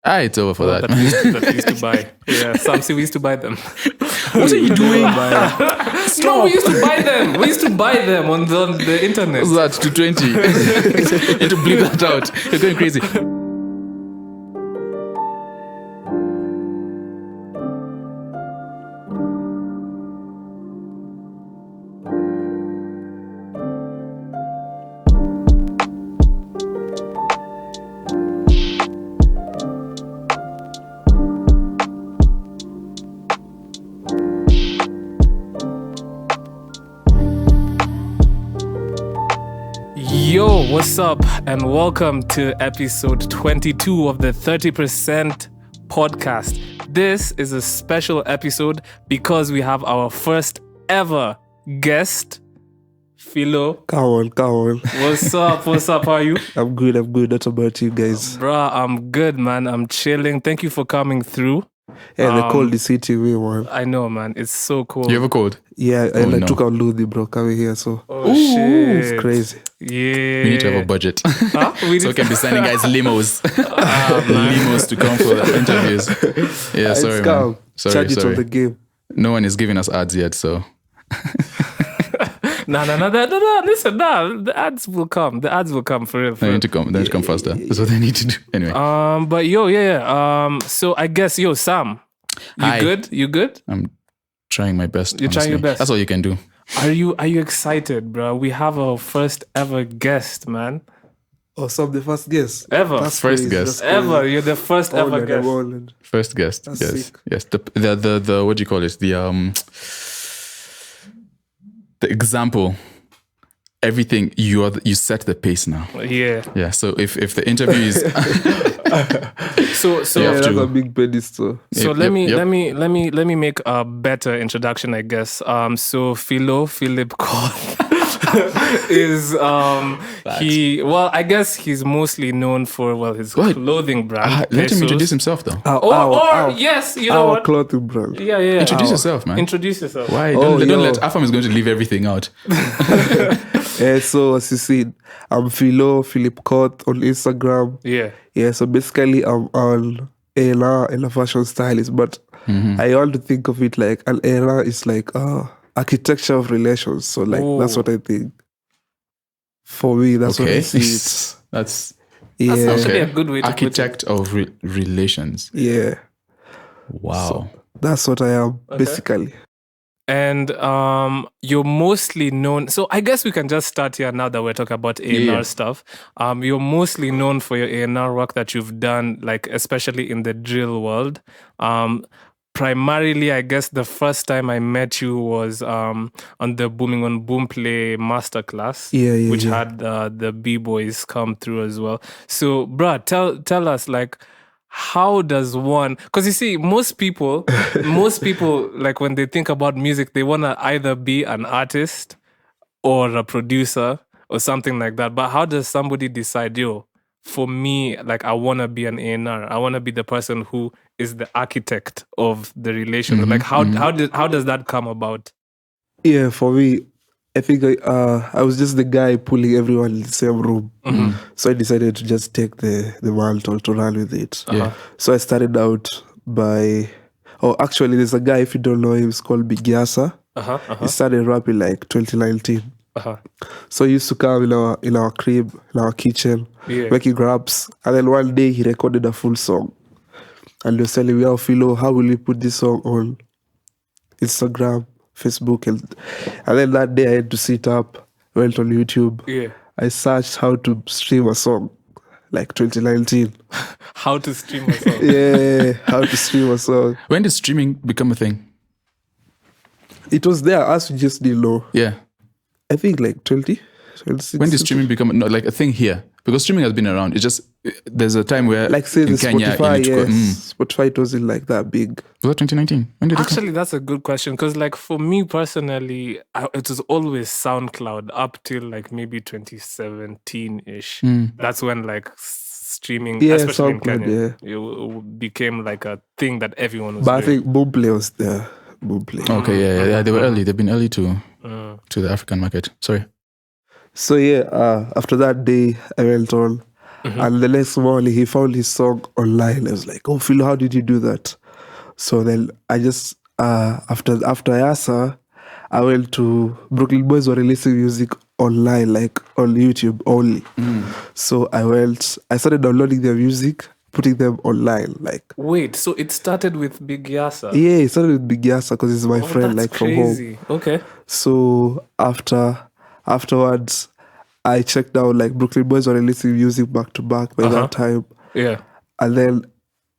It's over for that. That we used to buy. Yeah, Samsi, we used to buy them. What are you doing? No, we used to buy them. We used to buy them on the internet. What's that? 220. You have to bleep that out. You're going crazy. Yo, what's up? And welcome to episode 22 of the 30% podcast. This is a special episode because we have our first ever guest, Philo. Come on. What's up? How are you? I'm good. What about you guys? Bruh, I'm good, man. I'm chilling. Thank you for coming through. Yeah, the cold is hitting me, man. I know, man. It's so cold. You have a cold? Yeah, and I took out Ludi, bro, coming here, so... Oh, shit. It's crazy. Yeah. We need to have a budget. Huh? So we can be sending guys limos. Limos to come for the interviews. Yeah, sorry, man. Charge it on the game. No one is giving us ads yet, so... No. Listen, the ads will come. The ads will come for real. They need to come. They need to come faster. That's what they need to do. Anyway. But yeah. So I guess, Sam, You good? I'm trying my best. You're trying your best. That's all you can do. Are you excited, bro? We have our first ever guest, man. Oh, so I'm the first guest. Ever. That's First crazy. guest. That's Ever. crazy. You're the first ever guest. First guest. That's Yes. sick. Yes. The what do you call it? The example. Everything you set the pace now. Yeah. Yeah. So if the interview is So You Yeah, have that's to. a big pedestal. So Yep, let yep. me make a better introduction, I guess. So Philip Koth is I guess he's mostly known for his What? clothing brand. let him Pesos. introduce himself though. Yes, you know Our what? clothing brand. Yeah. Introduce yourself, man. Introduce yourself. Why? Oh, Don't yo. let Afam is going to leave everything out. So as you see, I'm Philip Koth on Instagram. Yeah. Yeah, so basically I'm an A&R and a fashion stylist, but I want to think of it like an A&R is like architecture of relations. So like that's what I think. For me, that's what I see it. That's Yeah, actually a good way to architect of relations. yeah, Wow. that's what I am basically. And you're mostly known. So I guess we can just start here now that we're talking about A&R Yeah. stuff. You're mostly known for your A&R work that you've done, like especially in the drill world. Primarily, I guess the first time I met you was on the Booming on Boomplay masterclass, Yeah, which yeah. had the B-boys come through as well. So, bruh, tell us, like, how does one? Because you see, most people, like when they think about music, they want to either be an artist or a producer or something like that. But how does somebody decide, for me, like I want to be an A&R. I want to be the person who is the architect of the relationship. Like how does that come about? Yeah, for me, I think I was just the guy pulling everyone in the same room. So I decided to just take the mantle to run with it. Yeah. So I started out by... Oh, actually, there's a guy, if you don't know him, it's called Big Yasa. He started rapping like 2019. So he used to come in our crib, in our kitchen, making raps. And then one day he recorded a full song. And he was telling me, Philo, how will we put this song on Instagram, Facebook? And then that day I had to sit up, went on YouTube. Yeah. I searched how to stream a song, like 2019. How to stream a song? Yeah, how to stream a song. When did streaming become a thing? It was there, us we just didn't know. Yeah. I think like 26. When did streaming become like a thing here? Because streaming has been around. It's just there's a time where Like say in the Kenya, Spotify, you need to yes. Spotify it wasn't like that big. Was that 2019? When did it come? Actually, that's a good question because, like, for me personally, it was always SoundCloud up till like maybe 2017-ish. That's when like streaming, Yeah, especially in SoundCloud, Kenya, it became like a thing that everyone was But I doing. think Boomplay was there. Boomplay. Okay, yeah. They were early. They've been early to the African market. Sorry. So yeah, after that day, I went on. And the next morning, he found his song online. I was like, "Oh, Philo, how did you do that?" So then I just after Yasa, I went to Buruklyn Boyz were releasing music online, like on YouTube only. So I started downloading their music, putting them online. Like, wait, so it started with Big Yasa? Yeah, it started with Big Yasa because he's my friend, that's like from home. crazy. Okay. So afterwards, I checked out like Buruklyn Boyz were releasing music back to back by that time. Yeah. And then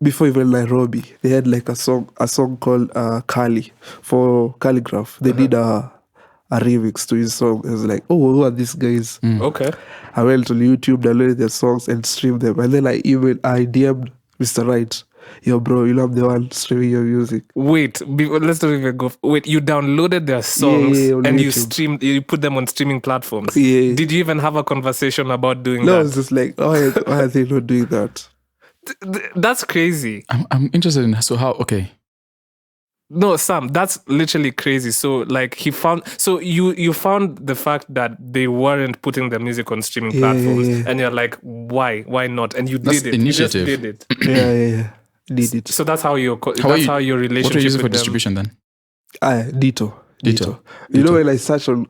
before even Nairobi, they had like a song called Kali for Calligraph. They did a remix to his song. I was like, oh, who are these guys? Okay. I went on YouTube, downloaded their songs and streamed them. And then I DM'd Mr. Right. Yo, bro, you love the one streaming your music. Wait, let's not even go. Wait, you downloaded their songs and you YouTube. you put them on streaming platforms. Yeah. Did you even have a conversation about doing No, that? I was just like, why are they not doing that? That's crazy. I'm interested in how. No, Sam, that's literally crazy. So like you found the fact that they weren't putting their music on streaming platforms, and you're like, why not? And you That's did it. initiative. You just did it. Yeah. Did it. So that's how your relationship. What were you using with for them. distribution then? Ditto. Ditto. You know when I search on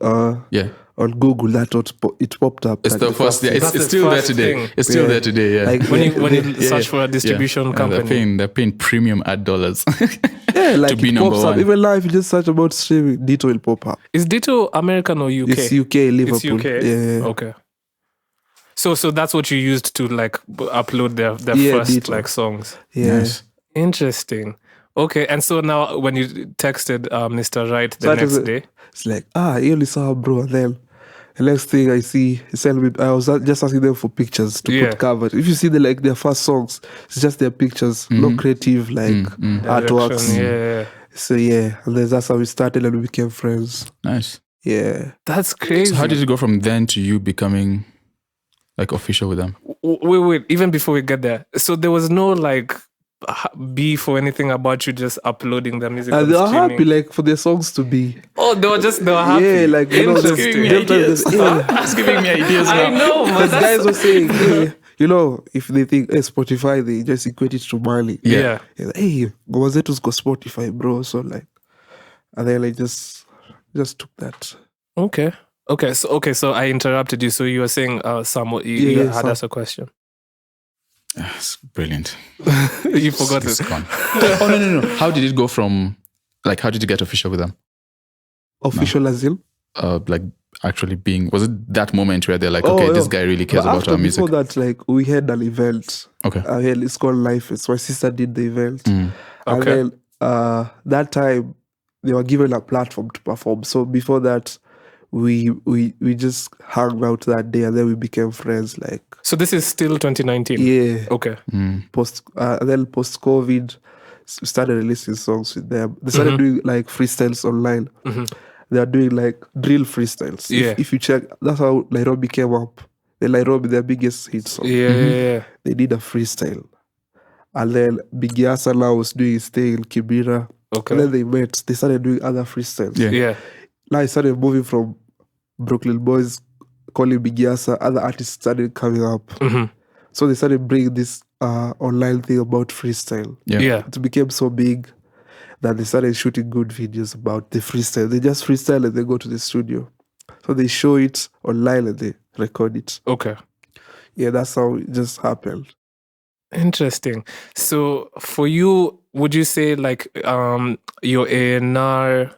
Google, it popped up. It's the first. Yeah, That's it's the still there first today. thing. It's still there today. Yeah. Like, When you search for a distribution company. They're paying premium ad dollars. like to be it number pops up. one. Even now, if you just search about streaming, Ditto will pop up. Is Ditto American or UK? It's UK, Liverpool. It's UK. Yeah. Okay. So that's what you used to like upload their first Ditto. like songs. Yeah. Nice. Interesting. Okay, and so now when you texted Mr. Right the next day, It's like, you only saw her, bro. And then the next thing I see, I was just asking them for pictures to put cover. If you see their first songs, it's just their pictures, no creative artworks. Yeah. So and then that's how we started and we became friends. Nice. Yeah. That's crazy. So how did it go from then to you becoming like official with them? Wait, even before we get there. So there was no like beef or anything about you just uploading the music. And on they were streaming? happy, like, for their songs to be. Oh, they were happy. Yeah, like, you know, Interesting. Giving me ideas. It's giving me ideas now. I know, man. Because guys were saying, you know, if they think, Spotify, they just equate it to Mali. Yeah. Like, hey, ngoma zetu's go Spotify, bro. So, like, and then I just took that. Okay. So I interrupted you. So you were saying, Sam, you had Sam. us a question. It's brilliant. You forgot It's it. gone. Oh, no. How did it go from, like, how did you get official with them? Official as in? Like, actually being, was it that moment where they're like, this guy really cares about our music? Before that, like, we had an event. Okay. It's called Life. It's my sister did the event. And Okay. then that time, they were given a platform to perform. So before that, we just hung out that day and then we became friends. Like, So this is still 2019? yeah. Okay. Then post-COVID, we started releasing songs with them. They started doing like freestyles online. They are doing like drill freestyles. Yeah. If you check, that's how Nairobi came up. Nairobi, their biggest hit song. Yeah. They did a freestyle. And then Big Yasa now was doing his thing in Kibera. Okay. And then they met. They started doing other freestyles. Yeah. Now I started moving from Buruklyn Boyz, calling Big Yasa. Other artists started coming up. So they started bringing this online thing about freestyle. Yeah. It became so big that they started shooting good videos about the freestyle. They just freestyle and they go to the studio. So they show it online and they record it. Okay. Yeah, that's how it just happened. Interesting. So for you, would you say like your A&R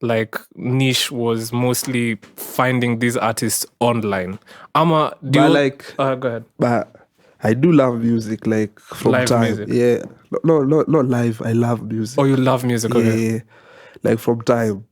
like niche was mostly finding these artists online? Go ahead. But I do love music, like from Live time. music. Yeah. No, not live. I love music. Oh, you love music, okay. Yeah. Like from time.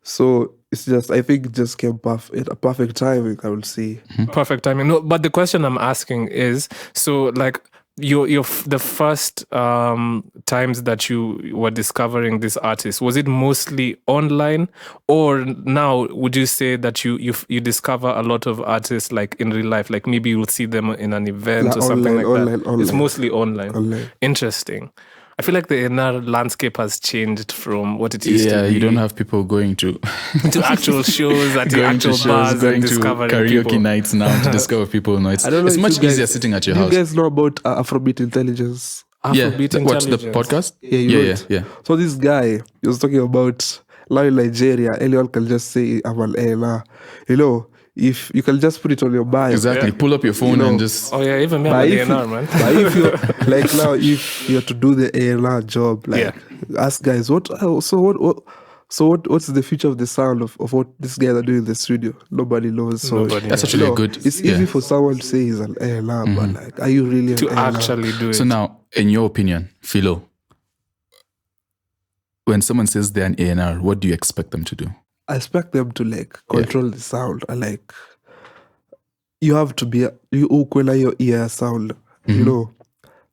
So it's just, I think it just came at a perfect timing, I would say. Perfect timing. No, but the question I'm asking is, so like the first times that you were discovering this artist, was it mostly online, or now would you say that you discover a lot of artists like in real life, like maybe you'll see them in an event Like or something online. It's mostly online. Interesting. I feel like the A&R landscape has changed from what it used to be. Yeah, you don't have people going to actual shows at the actual bars going and to discovering karaoke people. nights now to discover people. No, it's I don't know if much you guys- easier sitting at your do house. You guys know about Afrobeat Intelligence? Afrobeat What, the intelligence. podcast? Yeah, you yeah, don't. yeah. So this guy, he was talking about now in Nigeria, anyone can just say I'm an A&R. You know, if you can just put it on your bio. Exactly. Yeah. Pull up your phone You know, and just. Oh yeah, even me, But I'm if an A&R, you- man. But if you like now, if you're to do the A&R job, like ask guys, what's the future of the sound of what these guys are doing in the studio? Nobody knows. So Nobody That's knows. actually you a know, good. It's easy for someone to say he's an A&R, but like, are you really To an A&R? actually do it. So now, in your opinion, Philo, when someone says they're an A&R, what do you expect them to do? I expect them to like control the sound. And like, you have to be you ukwela your ear sound. You know,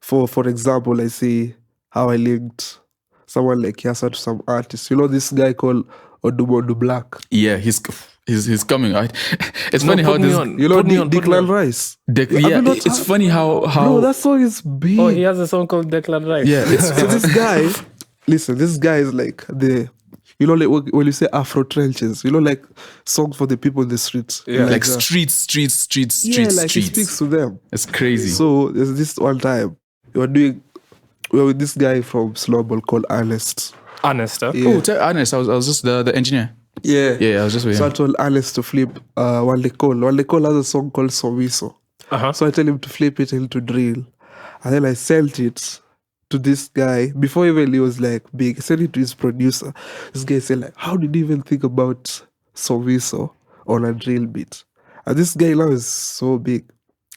for example, I see how I linked someone like Yasa to some artist. You know this guy called Kodak Black. Yeah, he's coming, right? It's funny how put me this. on. You know Put me on, put me Declan on. Rice. Have you yeah, not it's funny how Bro, that song is big. Oh, he has a song called Declan Rice. yeah, it's So this guy, listen, this guy is like you know, like when you say Afro trenches, you know, like songs for the people in the streets. Yeah. like that. streets. Yeah, like he speaks to them. It's crazy. So there's this one time we were with this guy from Snowball called Ernest. Honest, huh? Yeah. Oh, tell Ernest, I was just the engineer. Yeah, I was just with So I him. told Ernest to flip Wale Cole has a song called Sowiso. Uh-huh. So I tell him to flip it into drill. And then I sent it to this guy. Before even he was like big, I sent it to his producer. This guy said like, how did he even think about Sowiso on a drill beat? And this guy now is so big.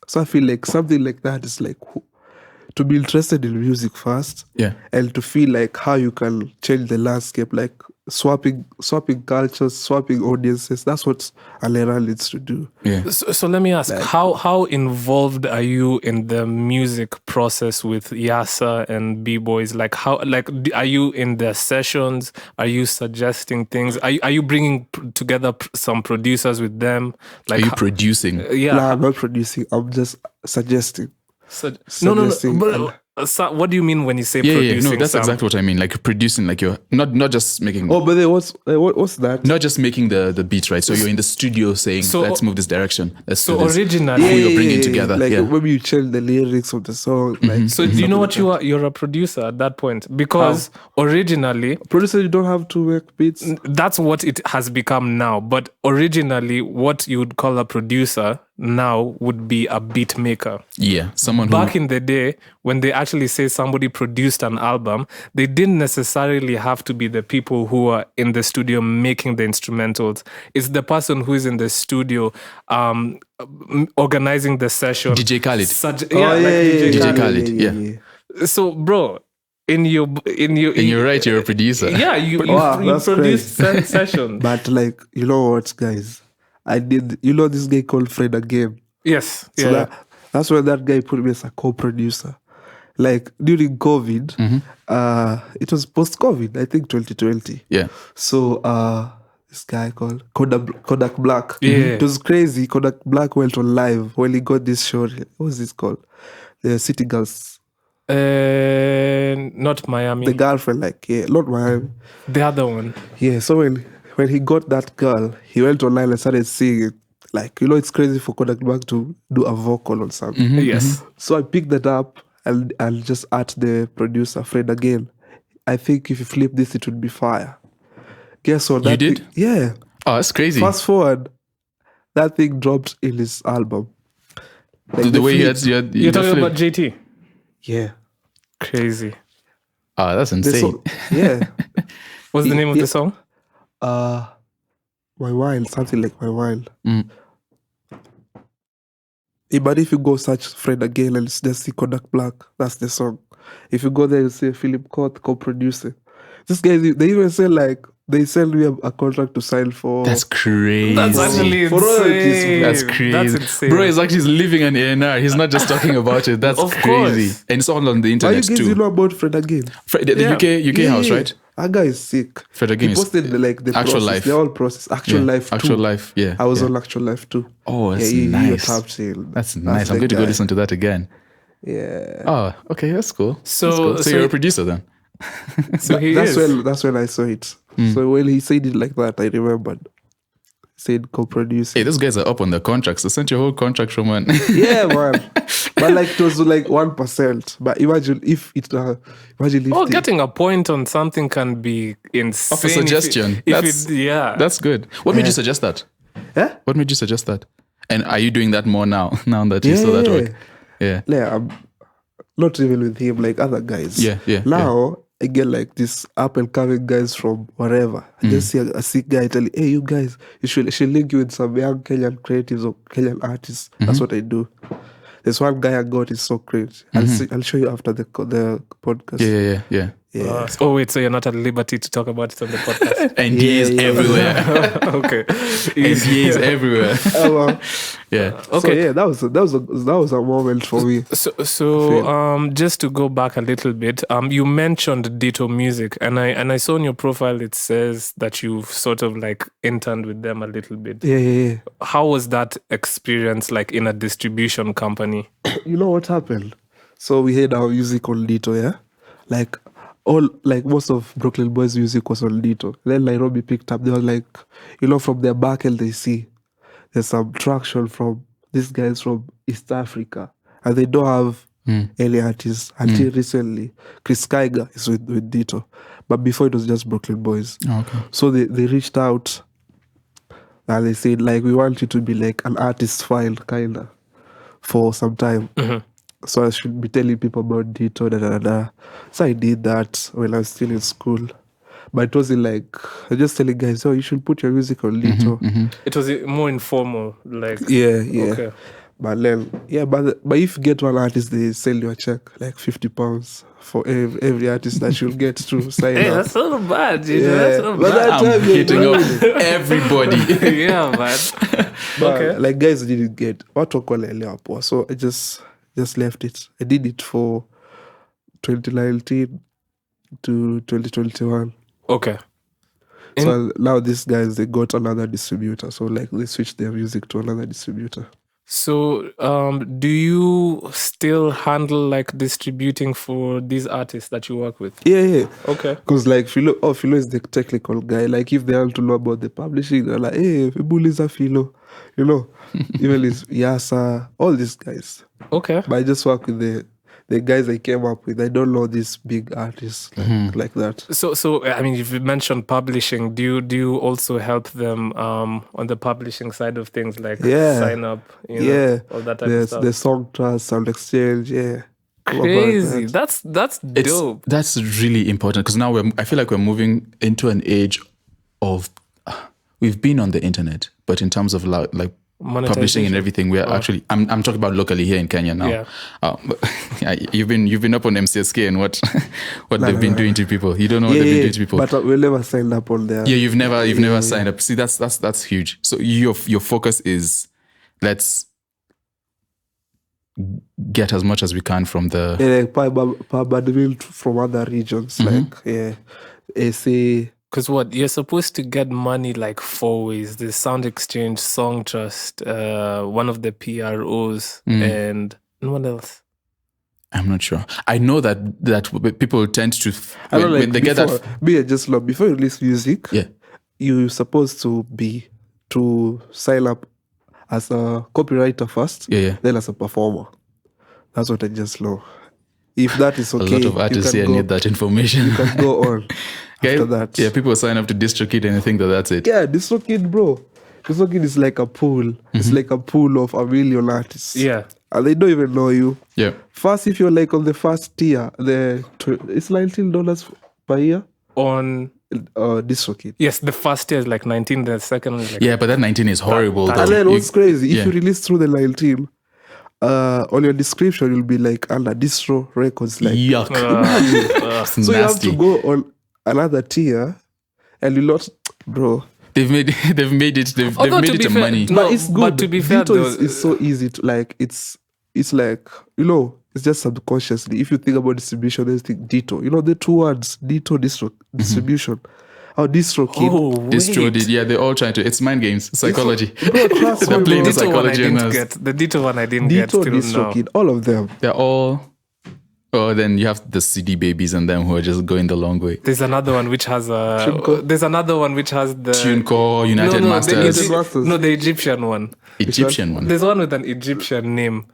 So I feel like something like that is like to be interested in music first. Yeah. And to feel like how you can change the landscape, like swapping cultures, swapping audiences. That's what Alera needs to do. Yeah. So let me ask, how involved are you in the music process with Yasa and B-Boys? Like are you in their sessions? Are you suggesting things? Are you bringing together some producers with them? Like Are you producing? yeah. No, I'm not producing. I'm just suggesting. No. Suggesting But, what do you mean when you say Yeah, producing? no, that's Sam? exactly what I mean. Like producing, like you're not just making. Oh, but then what's that? Not just making the beats, right? So you're in the studio saying, So- let's move this direction. Let's So do this. originally, who you're bringing together, Like yeah. maybe you change the lyrics of the song. Like so do you know what you are? You're a producer at that point because originally producer, you don't have to make beats. that's what it has become now. But originally, what you would call a producer now would be a beat maker. Yeah, someone who. Back in the day, when they actually say somebody produced an album, they didn't necessarily have to be the people who are in the studio making the instrumentals. It's the person who is in the studio organizing the session. DJ Khaled. DJ Khaled, yeah. So, bro, in your And you're right, you're a producer. yeah, you That's produce sessions. But like, you know what, guys? I did. You know this guy called Fred again. Yes, So yeah. that's where that guy put me as a co-producer. Like during COVID, it was post-COVID, I think 2020. Yeah. So this guy called Kodak Black. Yeah. It was crazy. Kodak Black went on live when he got this show. What was this called? The City Girls. Not Miami. The girlfriend, like, yeah, not Miami. The other one. Yeah, so when he got that girl, he went online and started singing. Like, you know, it's crazy for Kodak Black to do a vocal on something. Yes. So I picked that up and I'll just ask the producer, Fred, again. I think if you flip this, it would be fire. Guess what? You did? Yeah. Oh, that's crazy. Fast forward, that thing dropped in his album. Like the way you flip- had You're the talking flip. about JT. Yeah. Crazy. Oh, that's The insane. song- yeah. What's the name of Yeah. the song? My Wild, something like My Wild. Mm. But if you go search Fred again and just see Kodak Black, that's the song. If you go there, you see Philip Koth co-producing. This guy, they even say like, they send me a contract to sign for. That's crazy. That's actually For royalties, insane. That's crazy. That's insane. Bro, it's like he's living an A&R. He's not just talking about it. That's Of crazy. course. And it's all on the Why you internet guys too. you know about Fred again? The Yeah. UK house, right? That guy is sick. Fred again He is posted the actual process, life. the whole process. Actual Yeah, life Actual too. life, yeah. I was yeah. on Actual Life too. Oh, that's he nice. tapped in. That's nice. I'm the going to go guy. listen to that again. Yeah. Oh, okay, that's cool. So- That's cool. So so you're y- a producer then? So he that's is. when I saw it. So when he said it like that, I remembered. He said co-producing. Hey, those guys are up on the contracts. They sent your whole contract from one. Yeah, man. But like it was like 1%. But imagine if Oh, getting a point on something can be insane. Of a suggestion. Yeah. That's good. What made you suggest that? Yeah? What made you suggest that? And are you doing that more now? Now that you saw that work? Yeah. Yeah, I'm not even with him, like other guys. Yeah. Now I get like this up and coming guys from wherever. I just see a sick guy telling, hey, you guys, you should link you with some young Kenyan creatives or Kenyan artists. That's what I do. There's one guy I got, is so great. I'll show you after the podcast. Yeah. Oh, wait, so you're not at liberty to talk about it on the podcast? And he is everywhere. Okay. And he is everywhere. Yeah. Okay. So yeah, that was a moment for me. So just to go back a little bit, you mentioned Ditto Music, and I saw on your profile it says that you've sort of like interned with them a little bit. Yeah. How was that experience like in a distribution company? You know what happened? So we had our music on Ditto, yeah? Like most of Buruklyn Boyz music was on Ditto. Then Nairobi picked up. They were like, from their back end they see there's some traction from these guys from East Africa. And they don't have any artists until recently. Chris Kaiga is with Ditto. But before it was just Buruklyn Boyz. Oh, okay. So they reached out and they said, like, we want you to be like an artist file, kind of, for some time. So I should be telling people about Ditto, So I did that when I was still in school. But it wasn't like, I was just telling guys, you should put your music on Ditto. It was more informal, like... Yeah. Okay. But then, but if you get one artist, they sell you a check, like £50 for every artist that you'll get to sign up. That's not bad, you know. Yeah. That's not But bad. that time, I'm hitting up everybody. Yeah, man. But Okay. like guys didn't get what so I just left it. I did it for 2019 to 2021. Okay. So now these guys, they got another distributor. So like they switched their music to another distributor. So, do you still handle like distributing for these artists that you work with? Yeah. Okay. Because like Philo is the technical guy. Like if they want to know about the publishing, they're like, hey, Philo is a Philo. Even it's Yasa, all these guys. Okay. But I just work with the guys I came up with. I don't know these big artists like that. So I mean, if you mentioned publishing, do you also help them on the publishing side of things, like sign up, all that type of stuff? The song trust, sound exchange, Crazy. That's dope. That's really important because now I feel like we're moving into an age of we've been on the internet, but in terms of like publishing and everything, we're actually I'm talking about locally here in Kenya now. Yeah. But you've been up on MCSK and what they've been doing to people. You don't know what they've been doing to people. But we'll never signed up on there. Yeah, you've never signed up. See, that's huge. So your focus is let's get as much as we can from the like from other regions, like SA. Because you're supposed to get money like 4 ways: the Sound Exchange, Song Trust, one of the PROs, and what else? I'm not sure. I know that people tend to when they get that. Before you release music, you're supposed to sign up as a copywriter first, then as a performer. That's what I just know. If that is okay, a lot of artists here need that information. You can go on after that. Yeah, people sign up to DistroKid and they think that's it. Yeah, DistroKid, bro. DistroKid is like a pool. It's like a pool of 1 million artists. Yeah. And they don't even know you. Yeah. First, if you're like on the first tier, it's $19 per year. On DistroKid. Yes, the first tier is like 19, the second is like... Yeah, but that 19 is horrible. And then what's crazy, if you release through the 19, on your description, you'll be like under Distro Records. Like, yuck. So you have to go on another tier and you lot, bro. They've made it a money. But it's good. But to be fair, Ditto is so easy to like. It's like, it's just subconsciously. If you think about distribution, then think Ditto. The two words, Ditto, distribution. Oh, DistroKid. Oh, Distro did. Yeah, they're all trying to. It's mind games, psychology. Bro, trust They're me, playing bro. the Ditto one I psychology in didn't us. get. The Ditto one I didn't get Ditto, till now. DistroKid, all of them. They're all. Oh, then you have the CD babies and them who are just going the long way. There's another one which has a. There's another one which has the TuneCore, United Masters, the Egyptian one. Egyptian one. There's one with an Egyptian name.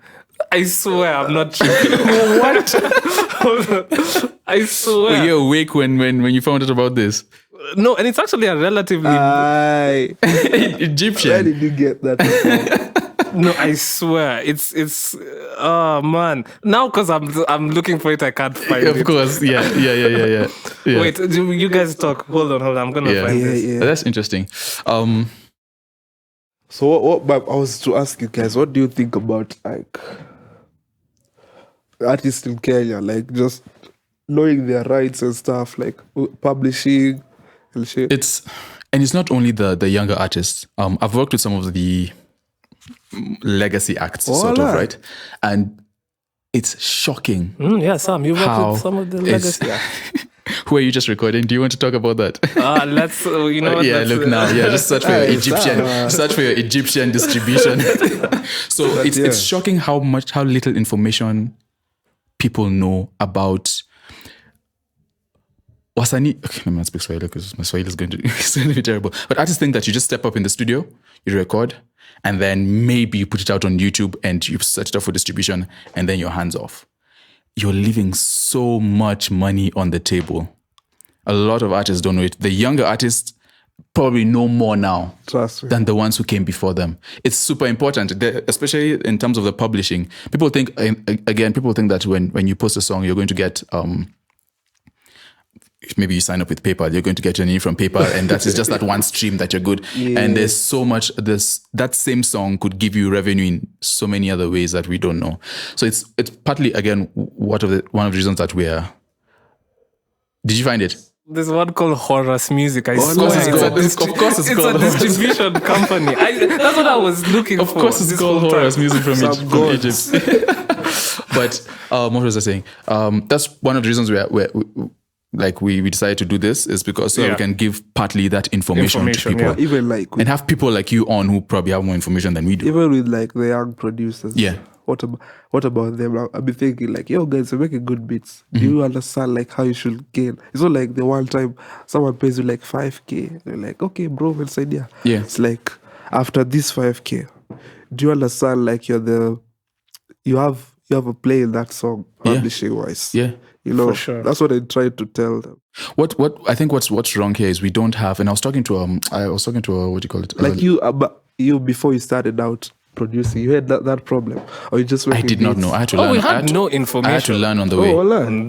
I swear, I'm not joking. What? Hold on. I swear. Were you awake when you found out about this? No, and it's actually a relatively. Where Egyptian. did you get that from? No, I swear, it's. Oh man! Now, because I'm looking for it, I can't find it. Of course, yeah. Wait, you guys talk. Hold on. I'm gonna find this. Yeah. That's interesting. So what I was to ask you guys, what do you think about like artists in Kenya, like just knowing their rights and stuff, like publishing and shit? It's not only the younger artists. I've worked with some of the legacy acts, sort of, right? And it's shocking. Yeah, Sam, you worked with some of the legacy acts. Who are you just recording? Do you want to talk about that? Let's, you know what? Yeah, look now. Yeah, just search for your Egyptian. Search for your Egyptian distribution. So it's shocking how little information people know about wasani. Okay, let me not speak Swahili because my Swahili is going to be terrible. But artists think that you just step up in the studio, you record, and then maybe you put it out on YouTube and you set it up for distribution, and then your hands off. You're leaving so much money on the table. A lot of artists don't know it. The younger artists probably know more now than the ones who came before them. It's super important, especially in terms of the publishing. People think that when you post a song, you're going to get, maybe you sign up with PayPal, you're going to get your name from PayPal, and that is just that one stream that you're good. Yeah. And there's so much, that same song could give you revenue in so many other ways that we don't know. So it's partly, again, one of the reasons that we are. Did you find it? There's one called Horus Music. Of course it's called a distribution company. That's what I was looking for. Of course it's called Horus Music from Egypt. But what was I saying? That's one of the reasons we decided to do this is because we can give partly that information to people. Yeah. Even and have people like you on who probably have more information than we do. Even with like the young producers. Yeah. What about them? I'll be thinking like, yo guys, you're making good beats. Mm-hmm. Do you understand like how you should gain? It's not like the one time someone pays you like 5K. They're like, okay, bro, we'll send you. Yeah. It's like after this 5K, do you understand like you have a play in that song publishing wise? Yeah. You know, for sure. That's what I tried to tell them. What I think what's wrong here is we don't have, and I was talking to what do you call it? Like you before you started out producing, you had that problem, or you just I did not know. I had to learn. We had no information. I had to learn on the way.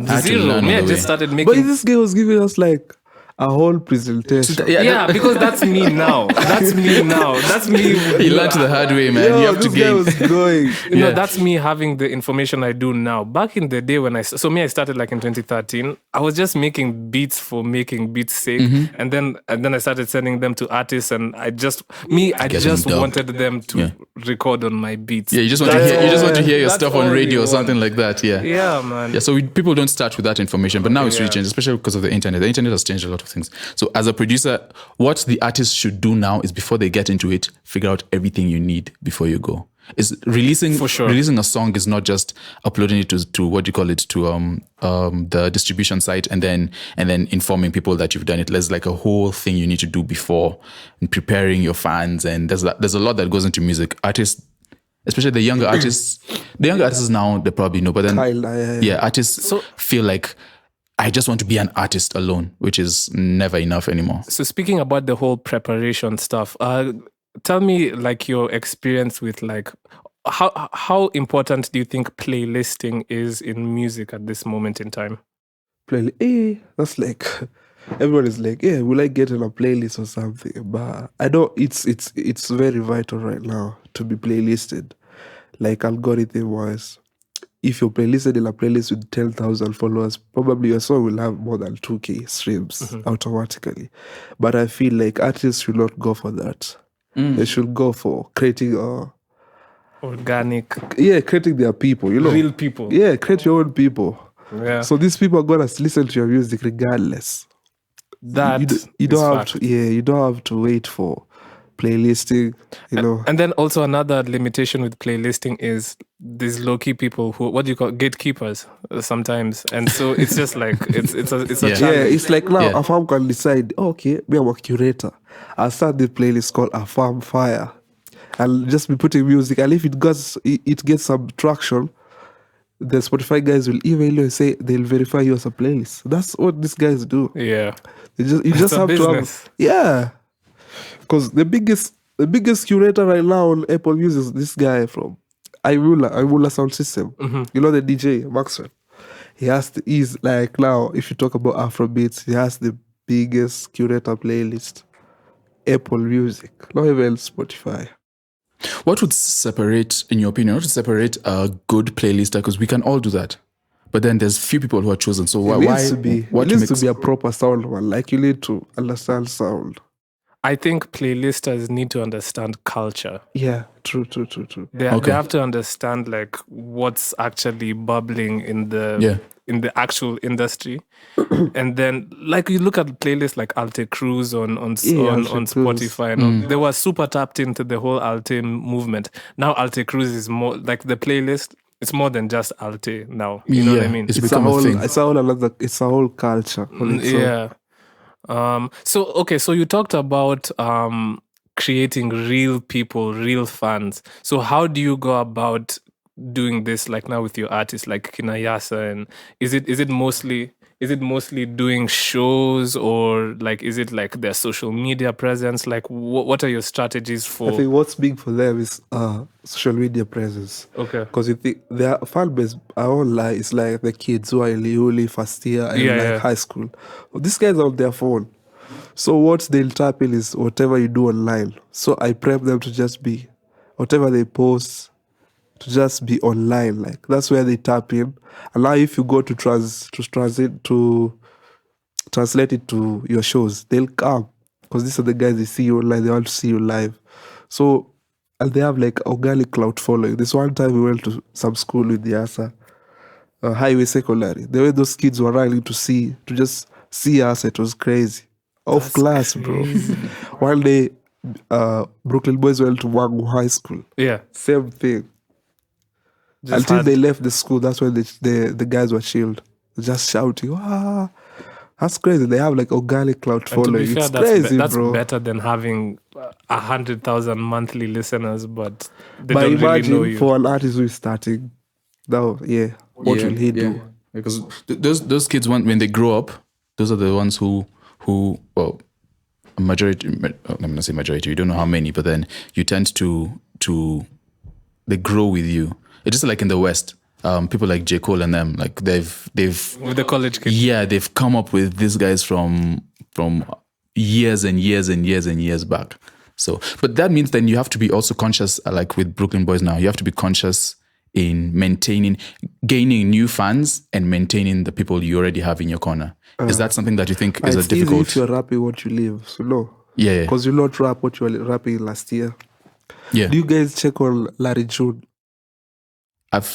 I just started making. But this guy was giving us like a whole presentation. Because that's me now. That's me now. That's me. He learned the hard way, man. You have to gain. Was going. No, that's me having the information I do now. Back in the day when I started like in 2013. I was just making beats for making beats' sake, and then I started sending them to artists, and I just wanted them to record on my beats. Yeah, you just want to hear your stuff on radio or something like that. Yeah. Yeah, man. Yeah, so people don't start with that information, but now it's really changed, especially because of the internet. The internet has changed a lot of things. So as a producer, what the artist should do now is before they get into it, figure out everything you need before you go. Is releasing a song is not just uploading it to what do you call it, to the distribution site and then informing people that you've done it. There's like a whole thing you need to do before, and preparing your fans, and there's a lot that goes into music. Artists, especially the younger artists now, they probably know, but then artists feel like, I just want to be an artist alone, which is never enough anymore. So speaking about the whole preparation stuff, tell me like your experience with like how important do you think playlisting is in music at this moment in time? That's like everyone is like, will I get on a playlist or something? But I know it's very vital right now to be playlisted, like algorithm wise. If you're playlisted in a playlist with 10,000 followers, probably your song will have more than 2K streams automatically. But I feel like artists should not go for that. They should go for creating organic. Yeah, creating their people, you know. Real people. Yeah, create your own people. Yeah. So these people are going to listen to your music regardless. you don't have to. Yeah, you don't have to wait for playlisting. You know. And then also another limitation with playlisting is these low-key people who, what do you call, gatekeepers sometimes, and so it's just like it's a challenge. Yeah, it's like now Afam can decide, okay, me I'm a curator. I'll start the playlist called Afam Fire. I'll just be putting music, and if it gets some traction, the Spotify guys will email you and say they'll verify you as a playlist. That's what these guys do. Yeah, you just have business. to have because the biggest curator right now on Apple Music is this guy from Imula Sound System. Mm-hmm. You know the DJ Maxwell. He's like, now if you talk about Afrobeats, he has the biggest curator playlist. Apple Music, not even Spotify. What would separate, in your opinion, a good playlister? Because we can all do that, but then there's few people who are chosen. So why? It needs to be a proper sound one. Like you need to understand sound. I think playlisters need to understand culture. Yeah, true. They have to understand like what's actually bubbling in the actual industry. And then like you look at playlists like Alte Cruise on Spotify and all, they were super tapped into the whole Alte movement. Now Alte Cruise is more like the playlist. It's more than just Alte now. You know what I mean? It's a whole culture. Yeah. So you talked about creating real people, real fans. So how do you go about doing this, like now with your artists like Kina Yasa? And is it mostly doing shows, or like is it like their social media presence? Like what are your strategies for? I think what's big for them is social media presence. Okay. Because you think their fan base, I won't lie, it's like the kids who are in Liuli, first year, and high school. Well, these guys are on their phone. So what they'll tap in is whatever you do online. So I prep them to just be, whatever they post, to just be online. Like that's where they tap in. And now if you go to translate it to your shows, they'll come. Because these are the guys they see you online, they want to see you live. So, and they have like organic cloud following. This one time we went to some school with Yasa, Highway Secondary. The way those kids were running to just see us, it was crazy. Off class, bro. One day, Buruklyn Boyz went to Wangu High School. Yeah. Same thing. Until they left the school, that's when the guys were chilled. Just shouting, wow. That's crazy. They have like organic cloud following. To be fair, it's crazy, that's bro. better than having 100,000 monthly listeners, but they don't really know you. For an artist who is starting, what will he do? Because those kids, when they grow up, those are the ones who well, a majority. Let me not say majority. You don't know how many, but then you tend to they grow with you. It's just like in the West. People like J. Cole and them, like they've with the college kids. Yeah, they've come up with these guys from years and years and years and years back. So, but that means then you have to be also conscious, like with Buruklyn Boyz now, you have to be conscious in gaining new fans and maintaining the people you already have in your corner. Is that something that you think is a difficult? It's easy if you're rapping what you live, so no. Yeah. Because you not rap what you were rapping last year. Yeah. Do you guys check on Larry June? I've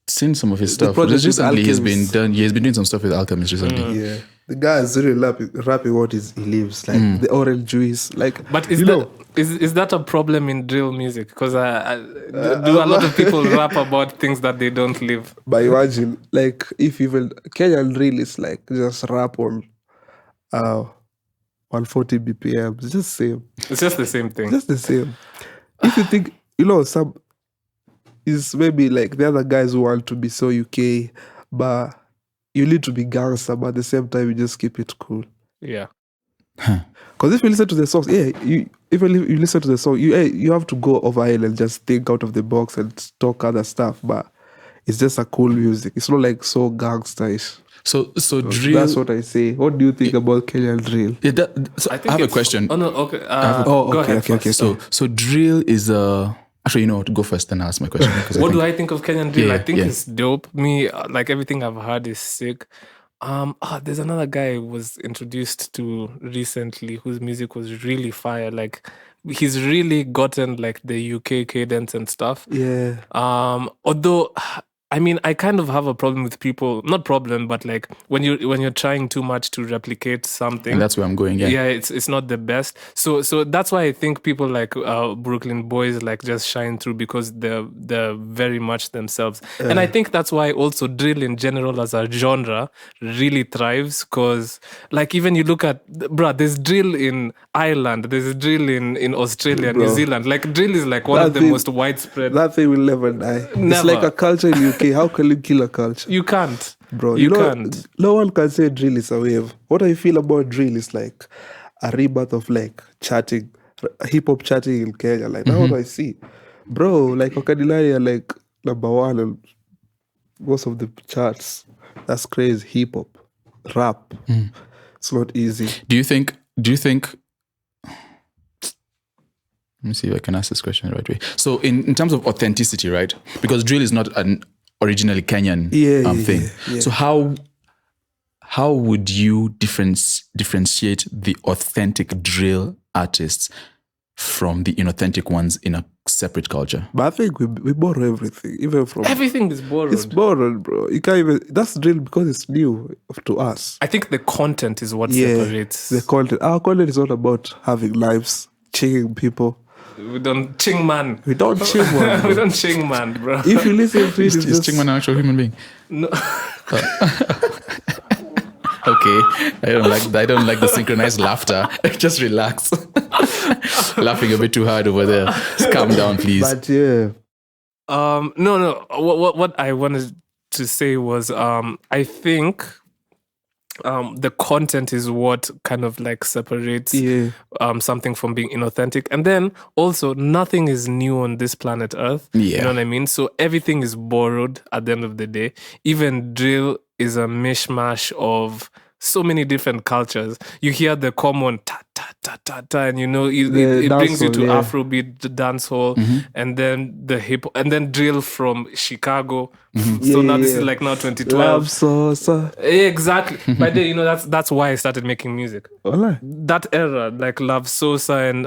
seen some of his stuff. Recently, he's been doing some stuff with Alchemist recently. Yeah, the guy is really rapping what he lives, like the orange juice. Like, but is that a problem in drill music? Because do a lot of people rap about things that they don't live? But imagine, like, if even Kenyan drill is like just rap on 140 BPM, it's just the same. It's just the same thing. Just the same. If you think, some is maybe like the other guys who want to be so UK, but you need to be gangster, but at the same time you just keep it cool. Yeah. Because if you listen to the songs, if you listen to the song, you have to go over it and just think out of the box and talk other stuff, but it's just a cool music. It's not like so gangsterish. So drill. That's what I say. What do you think about Kenyan drill? I have a question. Oh no, okay. Go ahead. Okay. So drill is actually, you know what? Go first, then ask my question. What do I think of Kenyan drill? Yeah, I think it's dope. Me, like everything I've heard is sick. There's another guy who was introduced to recently whose music was really fire. Like he's really gotten like the UK cadence and stuff. Yeah. Although I mean, I kind of have a problem with people, not problem, but like when you're trying too much to replicate something. And that's where I'm going, Yeah, it's not the best. So that's why I think people like Buruklyn Boyz like just shine through, because they're very much themselves. And I think that's why also drill in general as a genre really thrives, because like even you look at, there's drill in Ireland, there's drill in Australia, New Zealand. Like drill is like one of the most widespread. That thing will never die. Never. It's like a culture in UK. How can you kill a culture? You can't. Bro, you can't. No one can say drill is a wave. What I feel about drill is like a rebirth of like chatting, hip-hop chatting in Kenya. Like, that's what I see. Bro, like Okadilani are like number one on most of the charts. That's crazy. Hip-hop, rap. It's not easy. Do you think let me see if I can ask this question the right way. So in terms of authenticity, right? Because drill is not an originally Kenyan thing. Yeah. So how would you differentiate the authentic drill artists from the inauthentic ones in a separate culture? But I think we borrow everything, even from Everything is borrowed. It's borrowed, bro. You can't even. That's drill because it's new to us. I think the content is what separates. The content. Our content is not about having lives, chinging people. We don't ching man. We don't ching man. We don't ching man, bro. If you listen to it, Is Chingman an actual human being? No. Okay, I don't like the synchronized laughter. Just relax. Laughing a bit too hard over there. Just calm down, please. But yeah. No. What I wanted to say was, I think the content is what kind of like separates something from being inauthentic. And then also, nothing is new on this planet Earth. Yeah. You know what I mean? So everything is borrowed at the end of the day. Even drill is a mishmash of so many different cultures. You hear the common ta ta ta ta ta, and you know it brings you to Afrobeat, the dancehall, and then the hip, and then drill from Chicago. So now this is like now 2012. Love so. Exactly. But then, you know, that's why I started making music. Wallah. That era, like Love Sosa and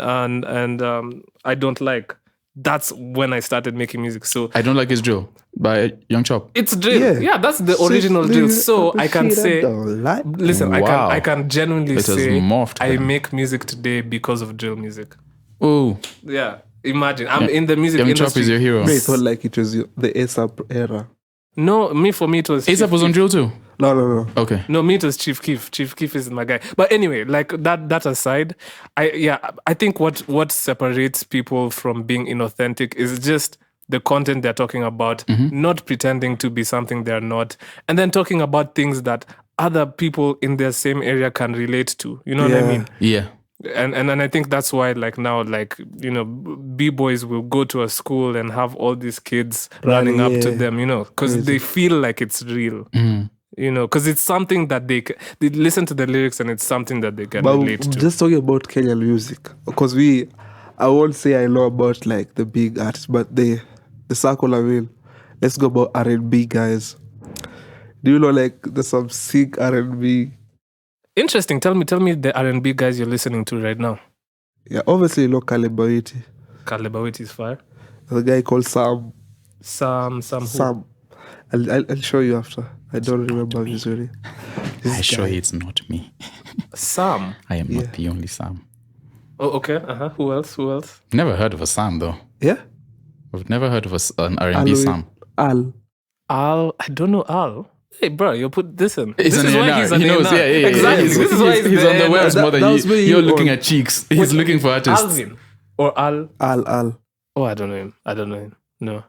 I Don't Like. That's when I started making music. So I Don't Like His Drill by Young Chop. It's drill. Yeah, that's the original drill. So I can say, listen, Wow. I can genuinely say morphed, I man. make music today because of drill music. Oh, Yeah, imagine I'm in the music Young industry. Chop is your hero. I thought like it was the ASAP era. No, for me it was ASAP was on drill too. No. Okay. No, me it was Chief Keef. Chief Keef is my guy. But anyway, like that aside, I think what separates people from being inauthentic is just the content they're talking about, not pretending to be something they're not, and then talking about things that other people in their same area can relate to. You know what I mean? Yeah. And I think that's why, like now, like, you know, B-boys will go to a school and have all these kids running up to them, you know, because they feel like it's real. You know, because it's something that they listen to the lyrics and it's something that they can relate to. Just talking about Kenyan music, because I won't say I know about like the big artists, but the circle I will. Let's go about R&B guys. Do you know like there's some sick R&B? Interesting. Tell me the R&B guys you're listening to right now. Yeah, obviously you know Kalebawiti. Kalebawiti is fire. There's a guy called Sam. Sam who? Sam. I'll show you after. I don't remember his name. I assure you it's not me. Sam? I am not the only Sam. Oh, okay. Who else? Never heard of a Sam though. Yeah? I've never heard of an R&B Sam. Al. I don't know Al. Hey, bro, you put this in. He's this an is why A&R. he's an He knows, A&R. yeah. Exactly. This is why he's on the webs more than you're looking at cheeks. He's looking for artists. Alvin or Al. Al. Oh, I don't know him. No.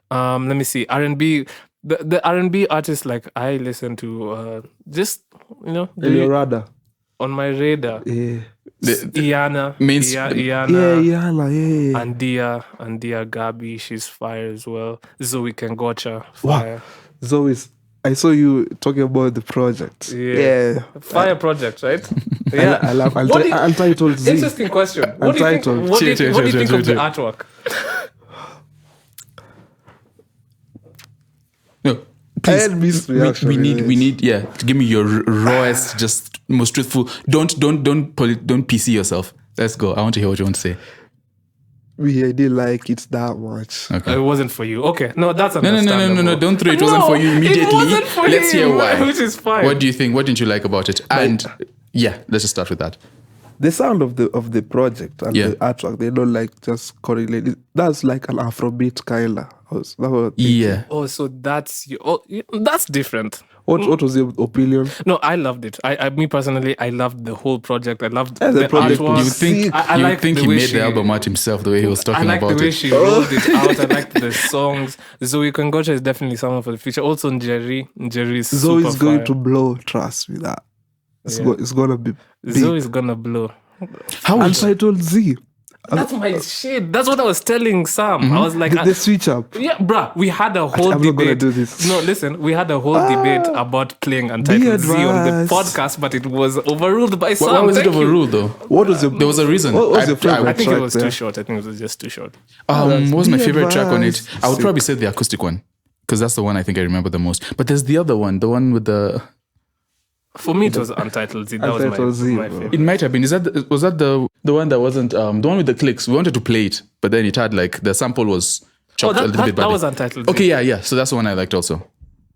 Let me see. R&B. The R&B artists like I listen to just, you know, your radar. On my radar. Yeah. Iana. Iana. Andia Gabi, she's fire as well. Zoe Kengocha, fire. Wow. Zoe's. I saw you talking about the project. Yeah. Fire project, right? Yeah. I love Untitled Z. Interesting question. What do you think of the artwork? No, please. We need. Give me your rawest, just most truthful. Don't PC yourself. Let's go. I want to hear what you want to say. me, I didn't like it that much. Okay. It wasn't for you. Okay. No, that's No, understandable. don't throw it. Wasn't for you immediately. It wasn't for Let's him, hear why. Which is fine. What do you think? What didn't you like about it? And yeah, let's just start with that. The sound of the project and the artwork, they don't like just correlate. That's like an Afrobeat kinda. Yeah. Oh, so that's you. Oh, that's different. What was your opinion? No, I loved it. Me personally, I loved the whole project. I loved the the project artwork. was You think I you liked think the he way made the album out himself the way he was talking I liked about the way it? she rolled it out. I liked the songs. Zoe Kongocha is definitely someone for the future. Also Njeri is Zoe super is going fire. to blow. Trust me that. It's gonna be big. Zoe is gonna blow. How is Untitled Z. That's my shit. That's what I was telling Sam. I was like, The switch up. yeah, bruh, we had a whole I'm debate. not gonna do this. No, listen, we had a whole debate about playing Untitled Z on the advised. podcast, but it was overruled by Sam. why was it Thank you. overruled though? What was your There was a reason. What was your favorite I think it track was there? too short. I think it was just too short. What was my Be favorite track on it? advised. I would Sick. probably say the acoustic one because that's the one I think I remember the most. But there's the other one, the one with the. For me, it was Untitled Z. That Untitled was Z, my bro. favorite. It might have been. Was that the one that wasn't the one with the clicks? We wanted to play it, but then it had like the sample was chopped a little bit. that badly. was Untitled Z. Okay, yeah. So that's the one I liked also.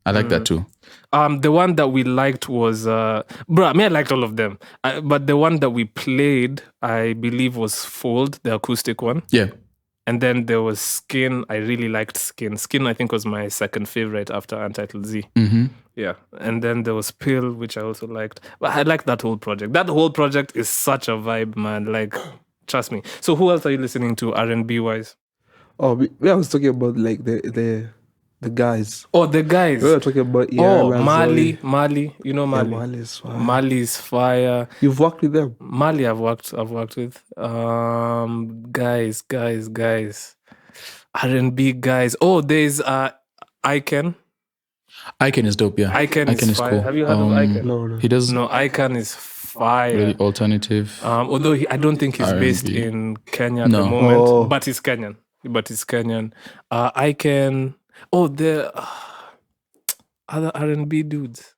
I like that too. The one that we liked was, I liked all of them. But the one that we played, I believe, was Fold, the acoustic one. Yeah. And then there was Skin. I really liked Skin. Skin, I think, was my second favorite after Untitled Z. Mm-hmm. Yeah. And then there was Pill, which I also liked. But I liked that whole project. That whole project is such a vibe, man. Like, trust me. So who else are you listening to R&B wise? Oh, I was talking about like the guys. Oh, the guys. We were talking about Mali. You know Mali. Yeah, Mali is fire. Mali's fire. You've worked with them. Mali, I've worked with. Guys. R&B guys. Oh, there's Icon. Icon is dope. Yeah. Icon is fire. cool. Have you heard of Icon? No. He does No, Icon is fire. really alternative. Although I don't think he's based R&B. in Kenya at No. the moment, Oh. but he's Kenyan. Icon. Oh, the other R&B dudes.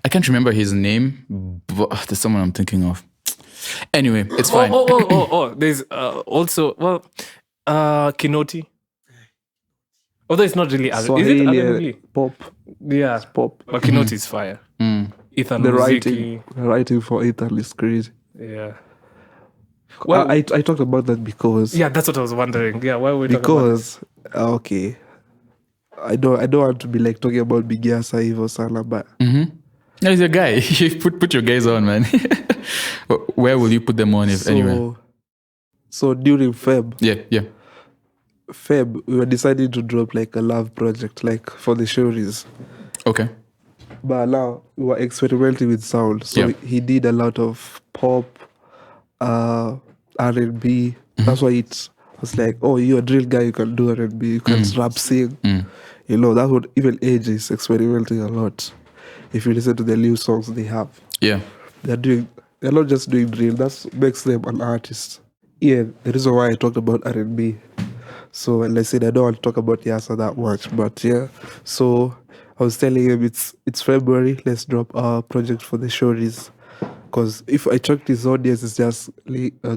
I can't remember his name, but there's someone I'm thinking of. Anyway, it's fine. Oh. There's also Kinoti. Although it's not really is it Swahili, R&B? pop, Yeah, pop. but Kinoti is fire. Mm. Ethan The Muziki. writing for Ethan is crazy. Yeah. Well, I talked about that because yeah, that's what I was wondering. Yeah, why were we talking about because okay, I don't want to be like talking about Big Yasa Ivo Sana, but Mm-hmm. No, he's a guy. You put your guys on, man. Where will you put them on, if anywhere? So during Feb, Yeah. we were deciding to drop like a love project, like for the showries. Okay. But now we were experimenting with sound. So Yeah. he did a lot of pop, R&B. That's why it was like, oh, you're a drill guy, you can do R&B, you can rap, sing. You know, that's what even Age is experimenting a lot. If you listen to the new songs they have, Yeah. they're not just doing drill. That makes them an artist. Yeah, the reason why I talked about R&B. So, like I said, I don't want to talk about Yasa that much, but yeah. So I was telling him it's February. Let's drop our project for the showries. Because if I check his audience, it's just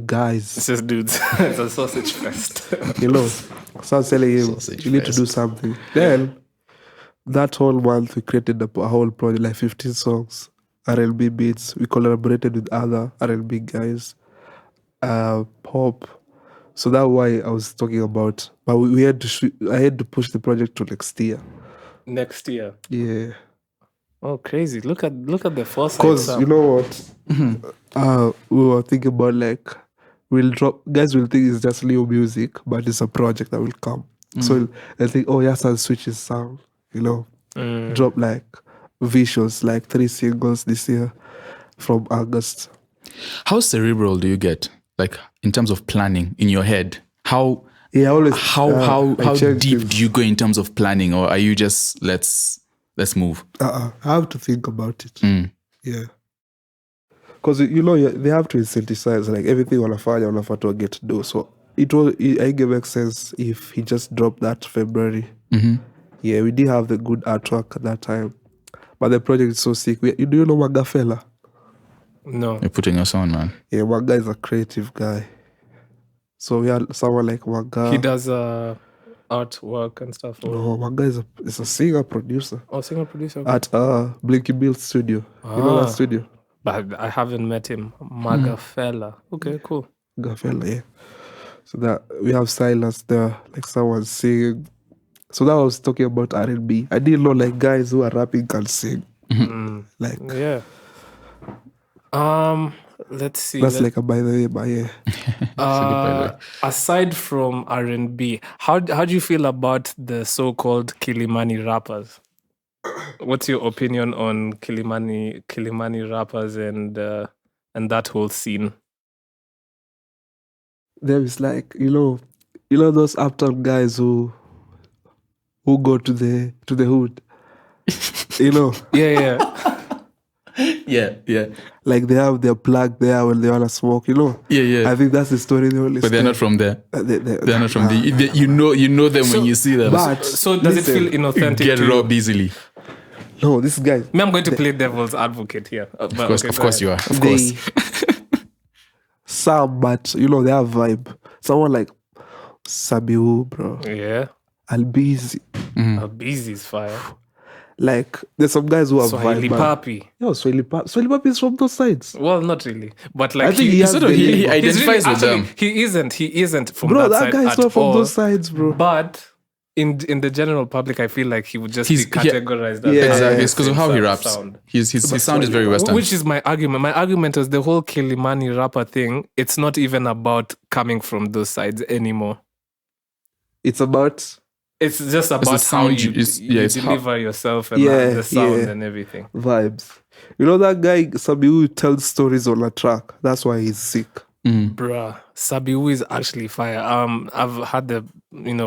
guys. It's just dudes. It's a sausage fest. You know. So I was telling him, Sausage you need to do fest. something. Then that whole month we created a whole project, like 15 songs, R&B beats. We collaborated with other R&B guys, pop. So that's why I was talking about. But we had to I had to push the project to next year. Next year. Yeah, Oh, crazy! Look at the foresight. because Sam. you know what, we were thinking about like we'll drop. Guys will think it's just new music, but it's a project that will come. So they think, oh, Yasa switches sound. You know, drop like visuals, like 3 singles this year from August. How cerebral do you get? Like in terms of planning in your head? How Yeah, I always how I check deep things. do you go in terms of planning, or are you just let's move? I have to think about it. Mm. Yeah. Because, you know, they have to synthesize, like, everything wanafanya to get to do. So, I think it makes sense if he just dropped that February. Mm-hmm. Yeah, we did have the good artwork at that time. But the project is so sick. Do you know Magafela? No. You're putting us on, man. Yeah, Maga is a creative guy. So we had someone like Wanga. He does artwork and stuff. No, Wanga is a singer producer. Oh, singer producer. Okay. At Blinky Bill studio. You know that studio? But I haven't met him. Magafella. Okay, cool. Magafella, yeah. So that we have Silas there, like someone singing. So that was talking about R&B. I didn't know like guys who are rapping can sing. Like yeah. Let's see. That's like a by the way, but yeah. Aside from R&B, how do you feel about the so-called Kilimani rappers? What's your opinion on Kilimani rappers and that whole scene? There is like you know those uptown guys who go to the hood. You know. Yeah. Like they have their plug there when they wanna smoke, you know. Yeah. I think that's the story they always. But they're not from there. They're not from the. You know them when you see them. But so does it feel inauthentic? Get robbed easily. No, this guy. I'm going to play devil's advocate here. Of course you are. Of course. Some, but you know they have vibe. Someone like Sabiu, bro. Yeah. Albizi. Albizi is fire. Like there's some guys who have Swahili vibe. Papi. Yo, Swahili Papi is from those sides. Well, not really, but like I think he identifies with them. He isn't from bro, that side guy's at not from all. those sides, bro. But in the general public, I feel like he would just be categorized as exactly. It's because of how he raps. His sound is very Western. Which is my argument. My argument is the whole Kilimani rapper thing. It's not even about coming from those sides anymore. It's about. It's just about how you deliver yourself and the sound and everything. Vibes. You know that guy Sabiu tells stories on a track. That's why he's sick. Bruh, Sabiu is actually fire. I've had the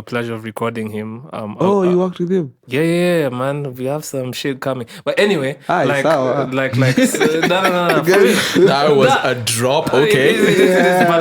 pleasure of recording him. You worked with him? Yeah, man. We have some shit coming. But anyway, no. That was a drop. Okay,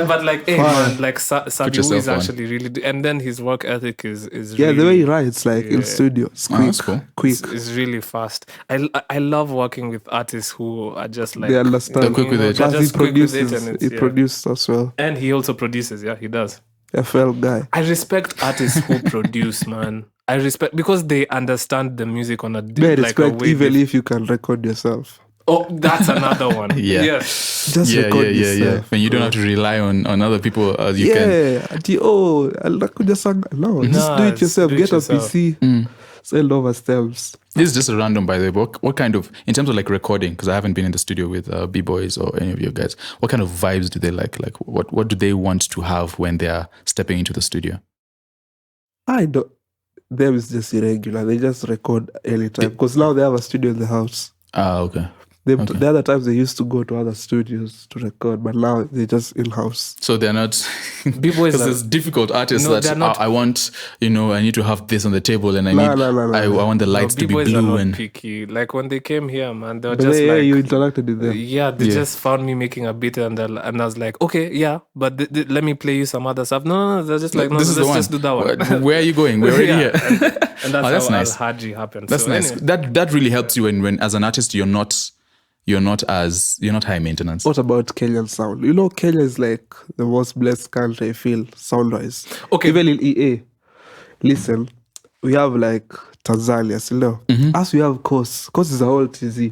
but like, hey, man, like Sabiu is actually really, and then his work ethic is really, the way he writes, like in studio, it's quick, quick. It's really fast. I love working with artists who are just like they understand. They're quick with it. Plus he produces. He produced as well, and he also produces. Yeah, he does. FL guy. I respect artists who produce, man. I respect because they understand the music on a like a way. Even if you can record yourself. Oh, that's another one. Just record yourself. When you don't have to rely on other people as you can. Just do it yourself. Get a PC. Send over stems. This is just a random, by the way. What kind of, in terms of like recording, because I haven't been in the studio with B-Boys or any of you guys, what kind of vibes do they like? Like, what do they want to have when they are stepping into the studio? I don't. Them is just irregular. They just record anytime. Because now they have a studio in the house. Okay. The other times they used to go to other studios to record, but now they're just in-house. So they're not... B-Boys because there's difficult artists I want, I need to have this on the table and I want the lights to be blue. B-Boys are not picky. Like when they came here, man, they were just you interacted with them. They just found me making a beat and I was like, okay, yeah, but let me play you some other stuff. No, they're just like, let's just do that one. Where are you going? We're already here. And that's how nice. Al-Haji happened. That's nice. Anyway. That really helps you when as an artist you're not high maintenance. What about Kenyan sound? Kenya is like the most blessed country, I feel, sound-wise. Okay. Even in EA, listen, we have like Tanzania, still. As we have Coast. Coast is a whole TZ.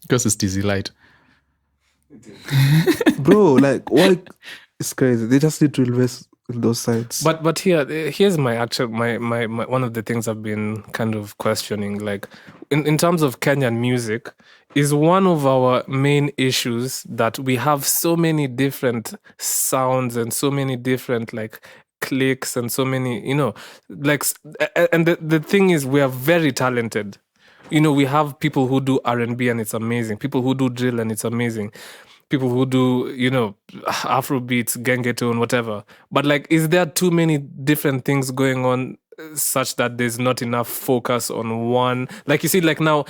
Coast is TZ light. Bro, like, why? It's crazy. They just need to invest in those sides. But here's my one of the things I've been kind of questioning. Like, in terms of Kenyan music, is one of our main issues that we have so many different sounds and so many different like clicks and so many, like, and the thing is we are very talented. We have people who do R&B and it's amazing. People who do drill and it's amazing. People who do, Afrobeats, Gengetone, whatever. But like, is there too many different things going on such that there's not enough focus on one? Like, you see, like now,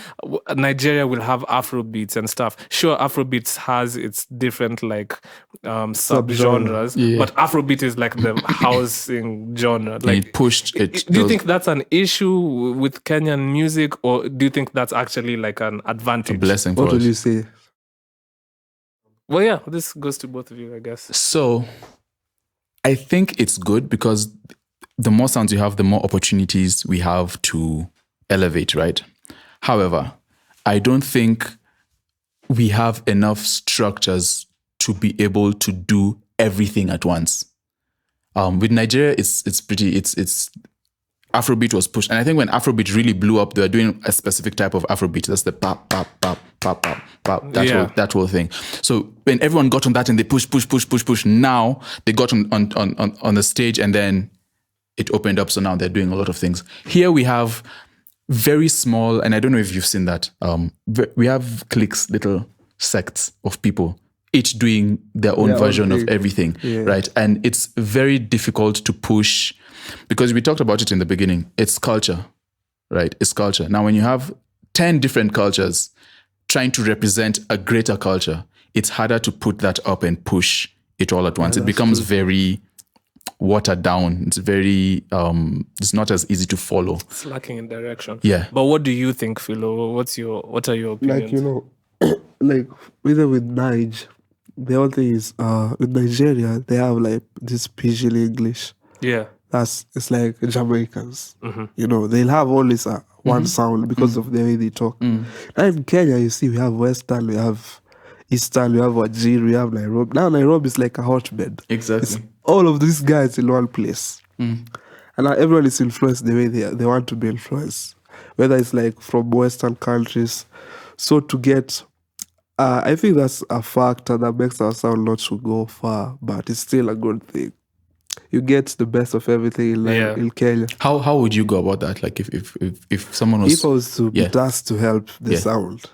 Nigeria will have Afrobeats and stuff. Sure, Afrobeats has its different like subgenres, but Afrobeat is like the housing genre. Like, it pushed it. Do you think that's an issue with Kenyan music, or do you think that's actually like an advantage? A blessing for us. What would you say? Well, yeah, this goes to both of you, I guess. So, I think it's good because the more sounds you have, the more opportunities we have to elevate, right? However, I don't think we have enough structures to be able to do everything at once. With Nigeria, it's Afrobeat was pushed. And I think when Afrobeat really blew up, they were doing a specific type of Afrobeat. That's the pop, pop, pop, pop, pop, pop, that whole thing. So when everyone got on that and they push, now they got on the stage and then it opened up. So now they're doing a lot of things. Here we have very small, and I don't know if you've seen that. We have cliques, little sects of people, each doing their own version of everything, right? And it's very difficult to push, because we talked about it in the beginning. It's culture, right? It's culture. Now, when you have 10 different cultures trying to represent a greater culture, it's harder to put that up and push it all at once. It becomes very watered down. It's very, it's not as easy to follow. It's lacking in direction. Yeah. But what do you think, Philo? What are your opinions? Like, like either with Nige, the other thing is, with Nigeria, they have like this pidgin English. Yeah. It's like Jamaicans. They'll have always one sound because of the way they talk. Now in Kenya, you see, we have Western, we have Eastern, we have Wajir, we have Nairobi. Now Nairobi is like a hotbed. Exactly. It's all of these guys in one place. And now everyone is influenced the way they want to be influenced. Whether it's like from Western countries. So to get, I think that's a factor that makes our sound not to go far, but it's still a good thing. You get the best of everything in Kenya. How would you go about that? Like if someone was... If I was to be tasked to help the sound,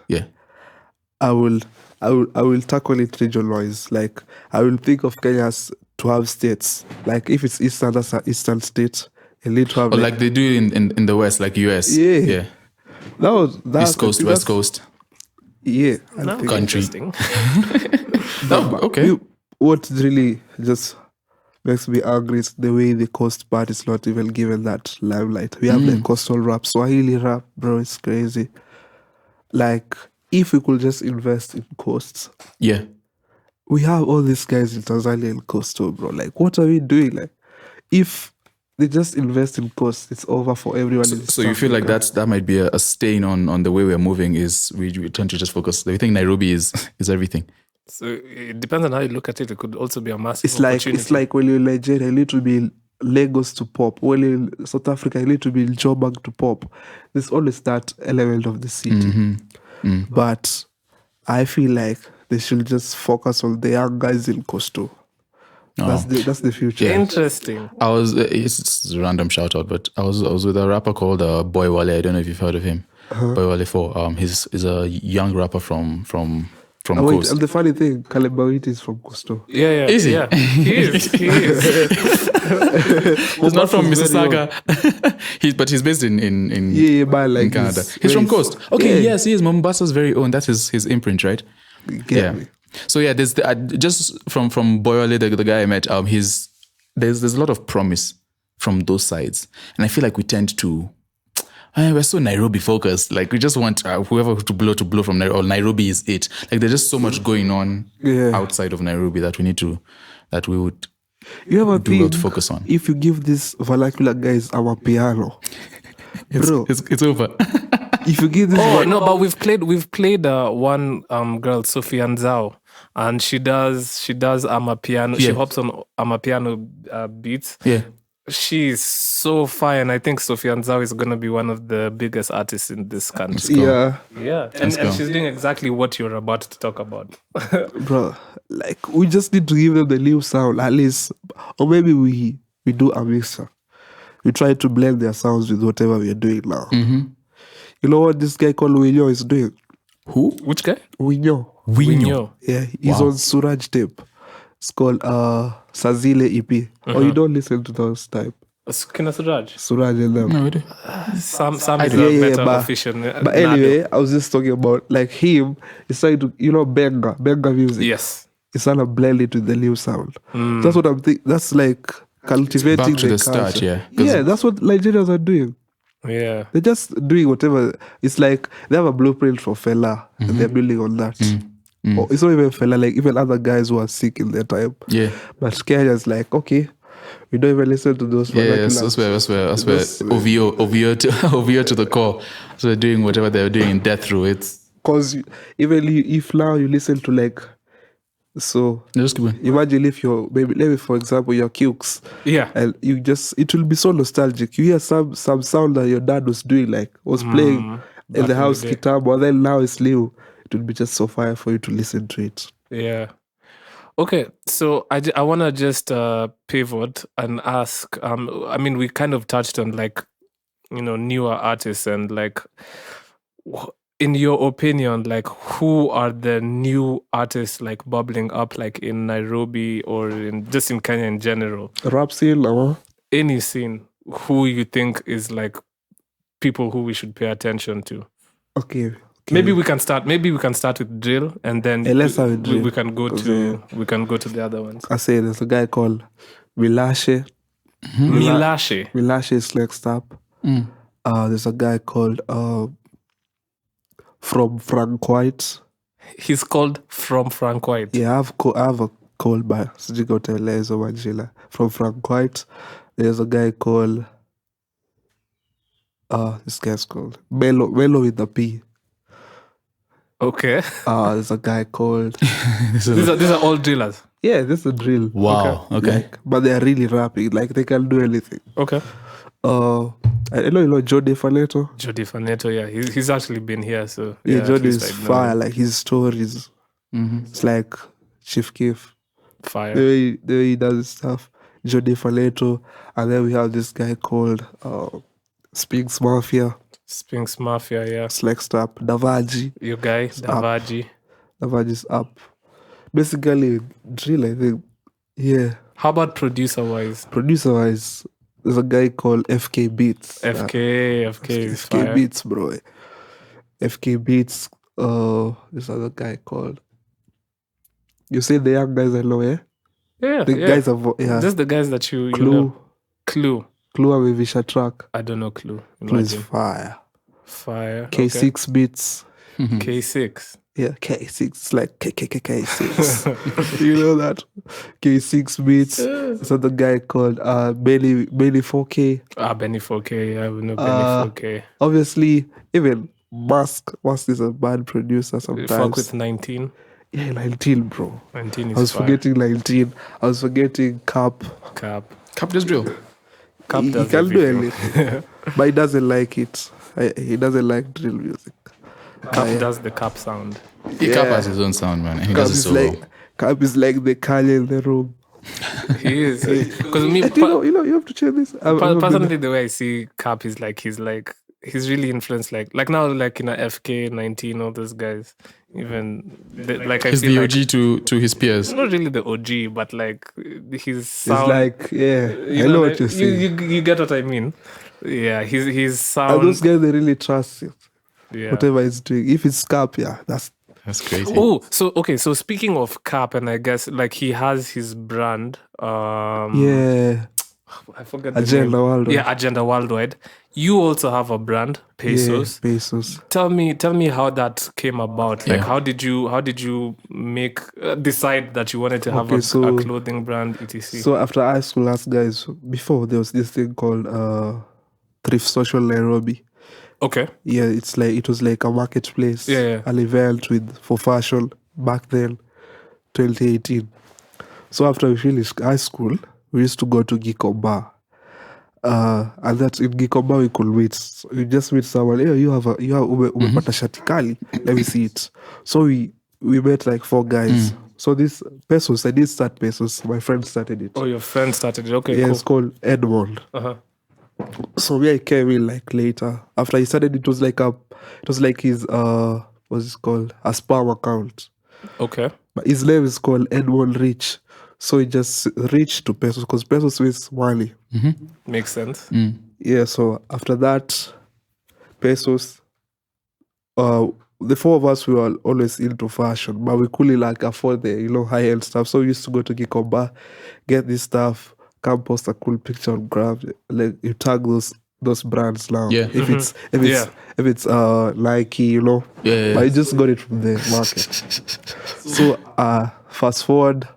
I will tackle it region-wise. Like, I will think of Kenya as to have states. Like, if it's Eastern, that's an Eastern state. You need to have like they do in the West, like US. Yeah. That's East Coast, West Coast. Yeah. Country. Okay. What really just makes me angry is the way the coast part is not even given that limelight. We have like coastal rap, Swahili rap, bro, it's crazy. Like, if we could just invest in coasts. Yeah. We have all these guys in Tanzania and coastal, bro. Like, what are we doing? Like, if they just invest in coasts, it's over for everyone. So you feel like that might be a stain on the way we're moving, is we tend to just focus. We think Nairobi is everything. So it depends on how you look at it. It could also be a massive It's like when you're in Nigeria, you need to be Lagos to pop. When you're in South Africa, you need to be Joburg to pop. There's always that element of the city. But I feel like they should just focus on the young guys in Coastal. That's the future. Yeah. Interesting. I was it's a random shout out, but I was with a rapper called Boy Wale. I don't know if you've heard of him. Boy Wale 4. He's a young rapper from Coast. And the funny thing, Kalebawit is from Coastal. Yeah. Is he? Yeah. He is. He's not from Mississauga. He's based in Canada. He's from Coast. Okay, yes, he is Mombasa's very own. That's his imprint, right? Me. So yeah, there's just from Boyole, the guy I met. There's a lot of promise from those sides, and I feel like we tend to. We're so Nairobi focused. Like, we just want whoever to blow from Nairobi. Or Nairobi is it. Like, there's just so much going on outside of Nairobi that we would focus on. If you give these vernacular guys our piano, bro, it's over. If you give this, but we've played one girl, Sophie Nzao, and she does amapiano. She hops on amapiano beats. Yeah. She's so fine. I think Sophia Nzao is going to be one of the biggest artists in this country. Yeah. And she's doing exactly what you're about to talk about. Bro, like, we just need to give them the new sound, at least. Or maybe we do a mixer. We try to blend their sounds with whatever we're doing now. You know what this guy called Winyo is doing? Who? Which guy? Winyo. Yeah, he's on Suraj tape. It's called Sazile EP. Or you don't listen to those type. Kina Suraj? Suraj and them. No, we do. Sam is a better official. But anyway, I was just talking about, like, him, he's trying to, Benga music. Yes. He's trying to blend it with the new sound. That's what I'm thinking. That's like cultivating back to the culture. start, yeah. Yeah, that's what Nigerians are doing. Yeah. They're just doing whatever. It's like they have a blueprint for Fela and they're building on that. Or it's not even Fela, like even other guys who are sick in their time. Yeah. But Kenya's like, okay, We don't even listen to those. Yes, that's where OVO to the core. So they're doing whatever they're doing in death row. It's because if now you listen to like, so just keep going. imagine if you're maybe for example your Cukes, and it will be so nostalgic. You hear some sound that your dad was doing, like was playing in the house guitar, but then now it's new. It will be just so fire for you to listen to it. Yeah. Okay, so I want to just pivot and ask. I mean, we kind of touched on like, newer artists and like, in your opinion, like who are the new artists like bubbling up like in Nairobi or just in Kenya in general? Rap scene, any scene. Who you think is like people who we should pay attention to? Okay. Maybe we can start with drill, and then let's start with drill. We can go to the other ones. I say there's a guy called Milashe. Milashe is next up. There's a guy called From Frank White. He's called From Frank White. Yeah, I have a call by Sijigotelezo Manjila from Frank White. There's a guy called this guy's called Melo with the P. Okay. There's a guy called these are all drillers. Yeah, this is a drill. Wow. Okay. Like, but they're really rapping. Like they can do anything. Okay. I know Jody Faneto. Jody Faneto, yeah. He's actually been here, so yeah, Jody is fire. Like his stories. It's like Chief Keef. Fire. The way he does his stuff. Jody Faneto. And then we have this guy called Spinks Mafia. Spinks Mafia, yeah. Next up, DAVAJI. Your guy, DAVAJI. DAVAJI's up. Basically, drill, I think. Yeah. How about producer-wise? Producer-wise, there's a guy called FK Beats. FK Beats, bro. FK Beats. This other guy called. You say the young guys I know, yeah? Yeah. The guys are, yeah. Just the guys that you Clue. know. Clue. Clue and Visha track. I don't know Clue. Clue is fire. K6 okay. Beats. K6. Yeah, K6. It's like K6. You know that? K6 Beats. There's another guy called Benny 4K. Benny 4K. Yeah, we know Benny 4K. Obviously, even Musk is a bad producer sometimes. Fuck with 19. Yeah, 19, bro. 19 is I was forgetting 19. I was forgetting Cap. Cap does drill. He can do anything. But he doesn't like it. He doesn't like drill music. Cap does the Cap sound. Yeah. Cap has his own sound, man. He does it so well. Cap is like the Kanye in the room. He is. Because me, you have to check this. Personally, the way I see Cap is like he's really influenced like now like FK 19, all those guys. Even like I he's feel the OG to his peers. Not really the OG, but like his sound. It's like I know what you're saying. You get what I mean? Yeah, his sound. And those guys, they really trust it. Yeah. Whatever he's doing. If it's Cap, yeah, that's crazy. Oh, so speaking of Cap, and I guess like he has his brand. Yeah. I forget Agenda Worldwide. Yeah, Agenda Worldwide. You also have a brand, Pesos. Yeah, Pesos. Tell me how that came about. Like, how did you decide that you wanted to have a clothing brand, etc. So after high school, last guys, before there was this thing called Thrift Social Nairobi. Okay. Yeah, it was like a marketplace. Yeah. An event for fashion back then, 2018. So after we finished high school, we used to go to Gikomba. And that's in Gikomba we could meet. So you just meet someone. Hey, you have umepata shati kali. Let me see it. So we met like 4 guys. So this Pesos, I did start Pesos. My friend started it. Oh, your friend started it. Okay, yeah, cool. It's called Edmond. So I came in like later. After he started, it was like his what's it called? A spam account. Okay. But his name is called Edmond Rich. So he just reached to Pesos because Pesos means money. Makes sense. Yeah, so after that, Pesos, the 4 of us, we were always into fashion, but we couldn't like afford the high-end stuff. So we used to go to Gikomba, get this stuff, come post a cool picture on Grab, like you tag those brands now. Yeah. If it's Nike, Yeah. But you just got it from the market. So fast forward.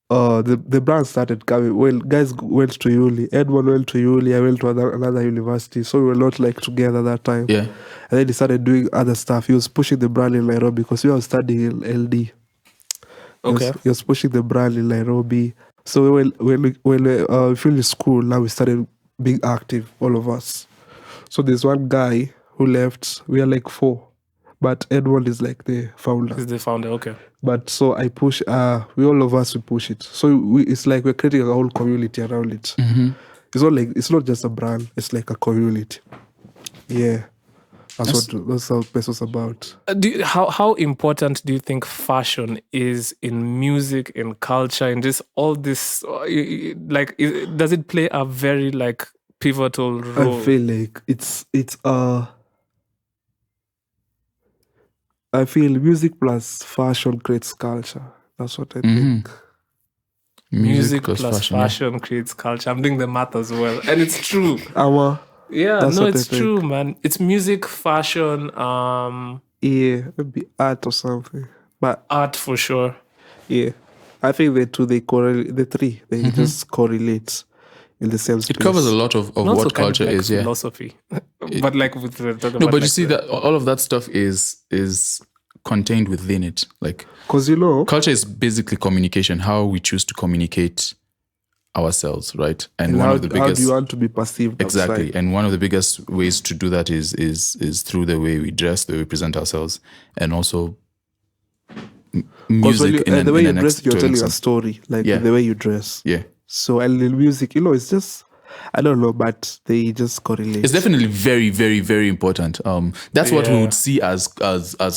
the brand started coming. Well, guys went to uni. Edmond went to uni. I went to another university. So we were not like together that time. Yeah. And then he started doing other stuff. He was pushing the brand in Nairobi because we were studying in LD. Okay. He was pushing the brand in Nairobi. So when we finished school, now we started being active, all of us. So there's one guy who left. We are like 4. But Edward is like the founder. He's the founder, okay. But so I push, we all of us, we push it. So it's like we're creating a whole community around it. Mm-hmm. It's not just a brand, it's like a community. Yeah. That's how Best was about. How important do you think fashion is in music, in culture, in just all this? Does it play a very like pivotal role? I feel like I feel music plus fashion creates culture. That's what I think. Music plus fashion creates culture. I'm doing the math as well, and it's true. It's true, man. It's music, fashion, maybe art or something. But art for sure. Yeah. I think the two they correlate, the three, they just correlate in the same space. It covers a lot of what culture kind of like is, yeah. philosophy. But like with you see that all of that stuff is contained within it. Like, because culture is basically communication, how we choose to communicate ourselves, right? And one how, of the biggest, how do you want to be perceived exactly outside? And one of the biggest ways to do that is through the way we dress, the way we present ourselves, and also music. The way you dress, you're telling a story, like the way you dress. Yeah. So and in music, it's just, I don't know, but they just correlate. It's definitely very, very, very important. That's what we would see as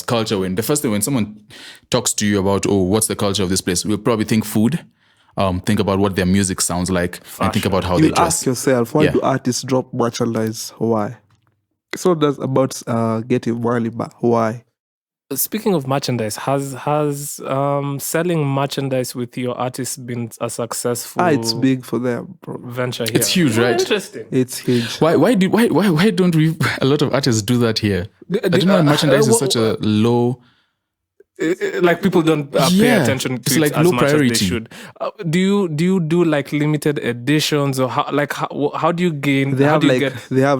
culture. When the first thing when someone talks to you about, what's the culture of this place, we'll probably think food. Think about what their music sounds like, and think about how they dress. Ask yourself, why do artists drop merchandise? Why? It's not just about getting money, but why? Speaking of merchandise, has selling merchandise with your artist been a successful? It's big for them, bro. Venture here. It's huge, right? Interesting. It's huge. Why don't we? A lot of artists do that here. I don't know why merchandise is such a low. Like people don't pay attention to it like as low much priority. as they should. Do you do like limited editions, or how do you gain? They have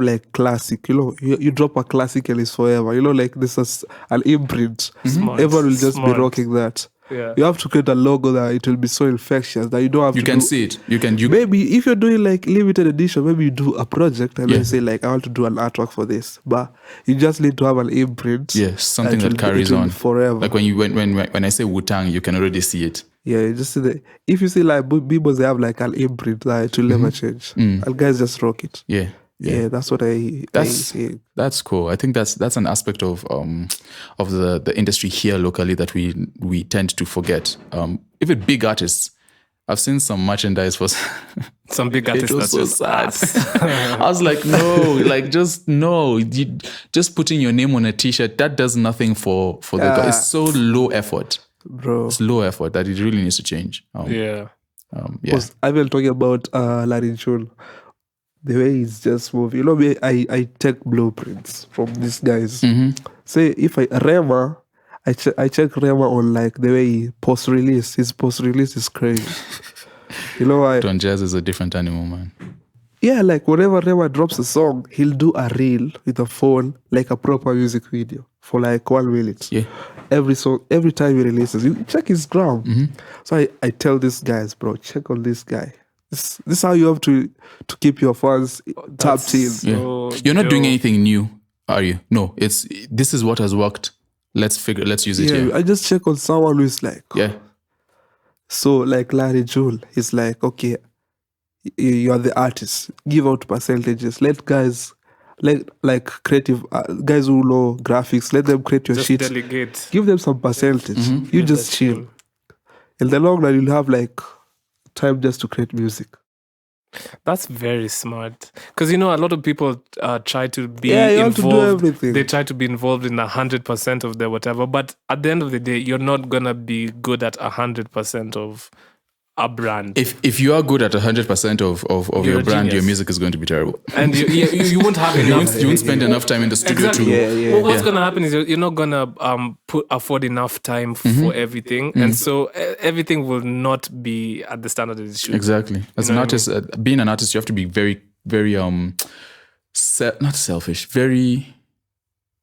like classic. You drop a classic and it's forever. Like this is an imprint. Everyone will just be rocking that. Yeah. You have to create a logo that it will be so infectious that you don't have to. You can see it. You maybe if you're doing like limited edition, maybe you do a project and then say like, I want to do an artwork for this, but you just need to have an imprint. Yes, something that carries on forever. Like when I say Wu-Tang, you can already see it. Yeah, you just see if you see like Bibos, they have like an imprint that it will never change. And guys just rock it. Yeah, that's what I see. That's cool. I think that's an aspect of the industry here locally that we tend to forget. Even big artists, I've seen some merchandise for some big artists. It was so sad. I was like, no, like just putting your name on a T-shirt, that does nothing for the. It's so low effort, bro. It's low effort that it really needs to change. I've been talking about Larry June. The way he's just moving. I take blueprints from these guys. Say if Rema, I check Rema on like the way he post-release. His post-release is crazy. Don Jazz is a different animal, man. Yeah, like whenever Rema drops a song, he'll do a reel with a phone, like a proper music video for like 1 minute. Yeah. Every time he releases, you check his gram. So I tell these guys, bro, check on this guy. This is how you have to keep your fans tapped in. Yeah. You're not doing anything new, are you? No, this is what has worked. Let's use it here. I just check on someone who's like, So like Larry Jewel, he's like, okay, you are the artist. Give out percentages. Let guys, like creative guys who know graphics, let them create your shit. Delegate. Give them some percentage. You just chill. In the long run, you'll have like time just to create music. That's very smart, because a lot of people try to be involved. To do everything. They try to be involved in 100% of their whatever, but at the end of the day, you're not gonna be good at 100% of a brand. If you are good at 100% of your brand, genius. your music is going to be terrible. And you won't have enough. You won't spend enough time in the studio Exactly. Well, what's gonna happen is you're not gonna afford enough time for everything, and so everything will not be at the standard that it should. Exactly. As an artist, being an artist, you have to be very, very not selfish, very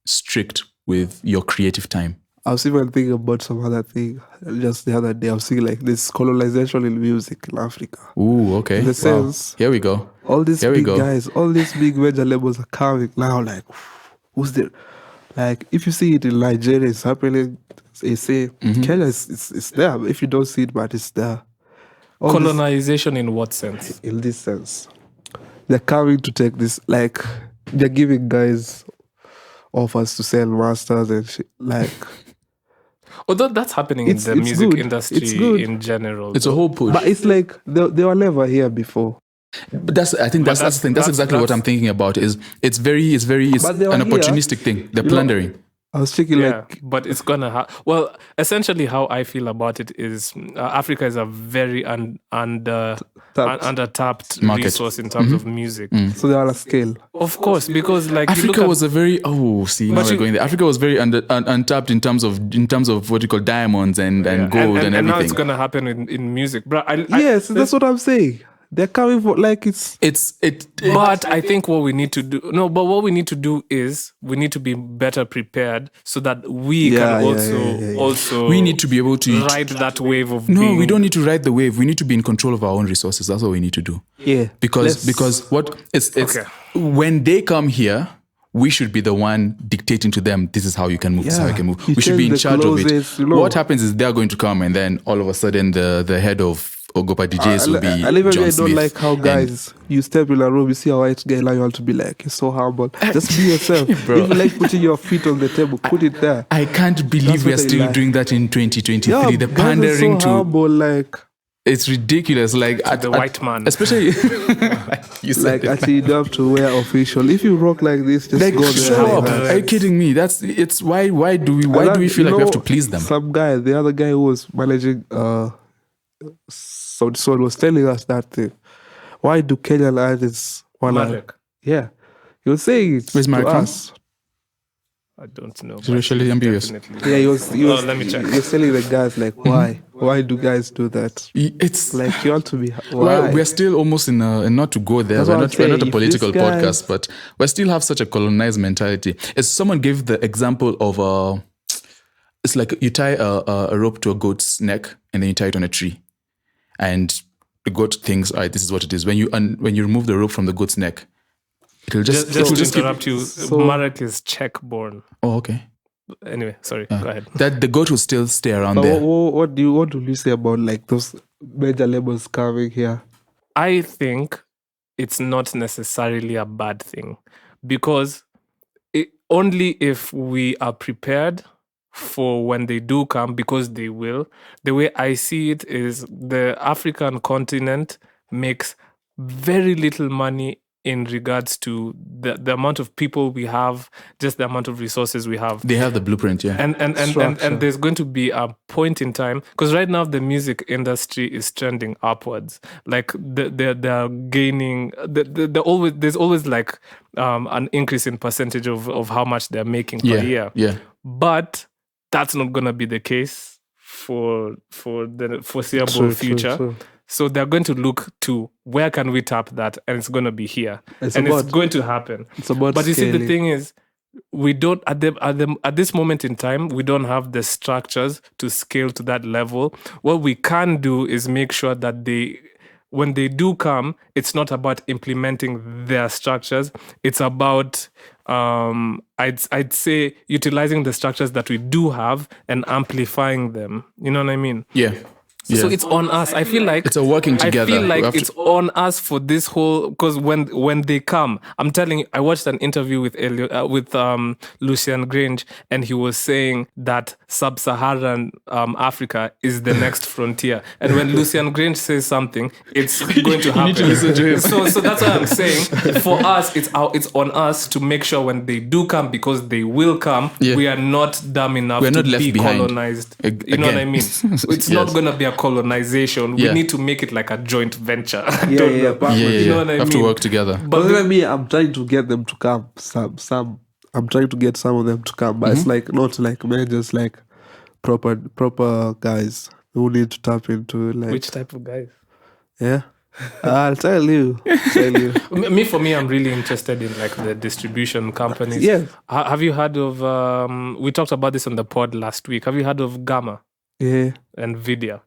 strict with your creative time. I was even thinking about some other thing just the other day. I was thinking like this colonization in music in Africa. Ooh, okay. In the sense, here we go. All these big guys, all these big major labels are coming now. Like, who's there? Like, if you see it in Nigeria, it's happening. They say Kenya, it's there. If you don't see it, but it's there. All colonization in what sense? In this sense, they're coming to take this. Like, they're giving guys offers to sell masters and shit. Like. Although that's happening in the music industry in general. It's a whole push. But it's like they were never here before. But that's the thing. That's exactly what I'm thinking about. It's an opportunistic thing. They're plundering. I was thinking but it's gonna well, essentially how I feel about it is Africa is a very undertapped market resource in terms of music. So they're on a scale. Of course, because like Africa was a very now we're going there. Africa was very untapped in terms of what you call diamonds and gold and everything. And now it's gonna happen in music, bro. Yes, that's what I'm saying. They're coming for like But I think what we need to do is we need to be better prepared so that we can also we need to be able to ride that wave of we don't need to ride the wave. We need to be in control of our own resources. That's what we need to do. Yeah. Because what it's when they come here, we should be the one dictating to them, this is how you can move, this is how you can move. We should be in charge of it. What happens is they're going to come and then all of a sudden the head of Ogopa DJs will be John Smith. I don't like how guys, you step in a room, you see a white guy, now you want to be like, you're so humble. Just be yourself. Bro. If you like putting your feet on the table, put it there. I can't believe we're still doing that in 2023. Yeah, the pandering so humble, like... It's ridiculous. Like the white man. Especially you said actually you don't have to wear official. If you rock like this, just go there. Show up. Are you kidding me? It's why do we feel like we have to please them? Some guy, the other guy who was managing so was telling us that thing. Why do Kenyan artists wanna? Yeah, he was saying it to us. I don't know. It's racially ambiguous. Yeah, he was let me check. He was telling the guys like, why? Why do guys do that? It's like you want to be. Why? Well, we're still almost in a, and not to go there. We're not a political podcast, but we still have such a colonized mentality. As someone gave the example of it's like you tie a rope to a goat's neck and then you tie it on a tree, and the goat thinks, all right, this is what it is. When you remove the rope from the goat's neck, it'll just interrupt you. Marek is Czech-born. Oh, okay. Anyway, sorry. Go ahead. That the goat will still stay around there. What do you say about like those major labels coming here? I think it's not necessarily a bad thing, because only if we are prepared for when they do come, because they will. The way I see it is the African continent makes very little money in regards to the amount of people we have, just the amount of resources we have. They have the blueprint, yeah. And there's going to be a point in time, because right now the music industry is trending upwards. Like they're gaining. There's always like an increase in percentage of how much they're making per year. Yeah. But that's not going to be the case for the foreseeable future. True. So they're going to look to where can we tap that, and it's going to be here, it's going to happen. It's about but you scaling. see, the thing is, we don't at this moment in time, we don't have the structures to scale to that level. What we can do is make sure that when they do come, it's not about implementing their structures. It's about I'd say utilizing the structures that we do have and amplifying them. You know what I mean? Yeah. Yeah. So it's on us. I feel like it's a working together. I feel like it's on us for this whole, because when they come, I'm telling you, I watched an interview with Lucian Grange, and he was saying that sub-Saharan Africa is the next frontier. And when Lucian Grange says something, it's going to happen. You need to listen to him. So that's what I'm saying. For us, it's on us to make sure when they do come, because they will come, we are not dumb enough to be colonized. You know what I mean? It's not going to be a colonization. We need to make it like a joint venture. You know what I Have to work together. But I'm trying to get them to come. I'm trying to get some of them to come, but it's like not like men, just like proper guys who need to tap into like. Which type of guys? Yeah. I'll tell you. For me, I'm really interested in like the distribution companies. Yeah. Have you heard of? We talked about this on the pod last week. Have you heard of Gamma? Yeah. And Vidya?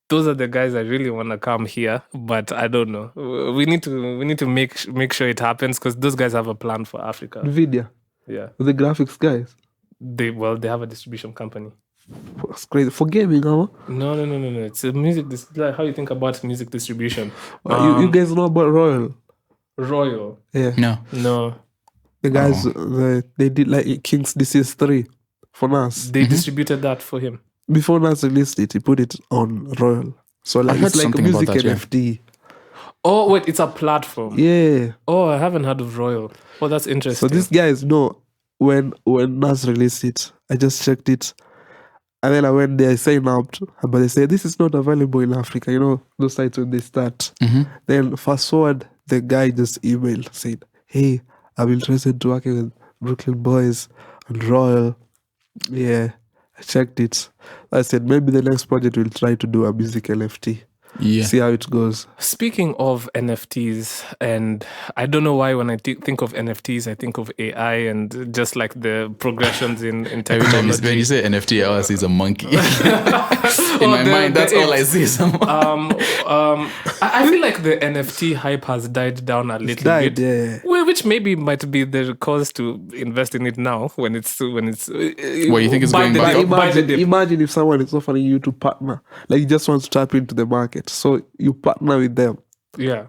Those are the guys I really want to come here, but I don't know. We need to make sure it happens because those guys have a plan for Africa. Nvidia. Yeah. The graphics guys. They have a distribution company. That's crazy. For gaming, huh? No. It's a music. Like how you think about music distribution. You guys know about Royal? Yeah. No. The guys, they did like King's Disease 3 for Nas. They distributed that for him. Before Nas released it, he put it on Royal. So like it's like a music NFT. Oh, wait, it's a platform. Yeah. Oh, I haven't heard of Royal. Oh, that's interesting. So these guys know when Nas released it, I just checked it. And then I went there, signed up, but they say this is not available in Africa. You know, those sites when they start. Then fast forward, the guy just emailed, said, hey, I'm interested to working with Buruklyn Boyz and Royal. Yeah, I checked it. I said, maybe the next project we'll try to do a music NFT. Yeah. See how it goes. Speaking of NFTs, and I don't know why when I think of NFTs, I think of AI and just like the progressions in technology. Every time when you say NFT, all I see is a monkey. In my mind, that's all I see is a monkey. I feel like the NFT hype has died down a little bit. Yeah. Well, which maybe might be the cause to invest in it now when it's. What you think is going back up? Imagine if someone is offering you to partner, like you just want to tap into the market, so you partner with them. Yeah,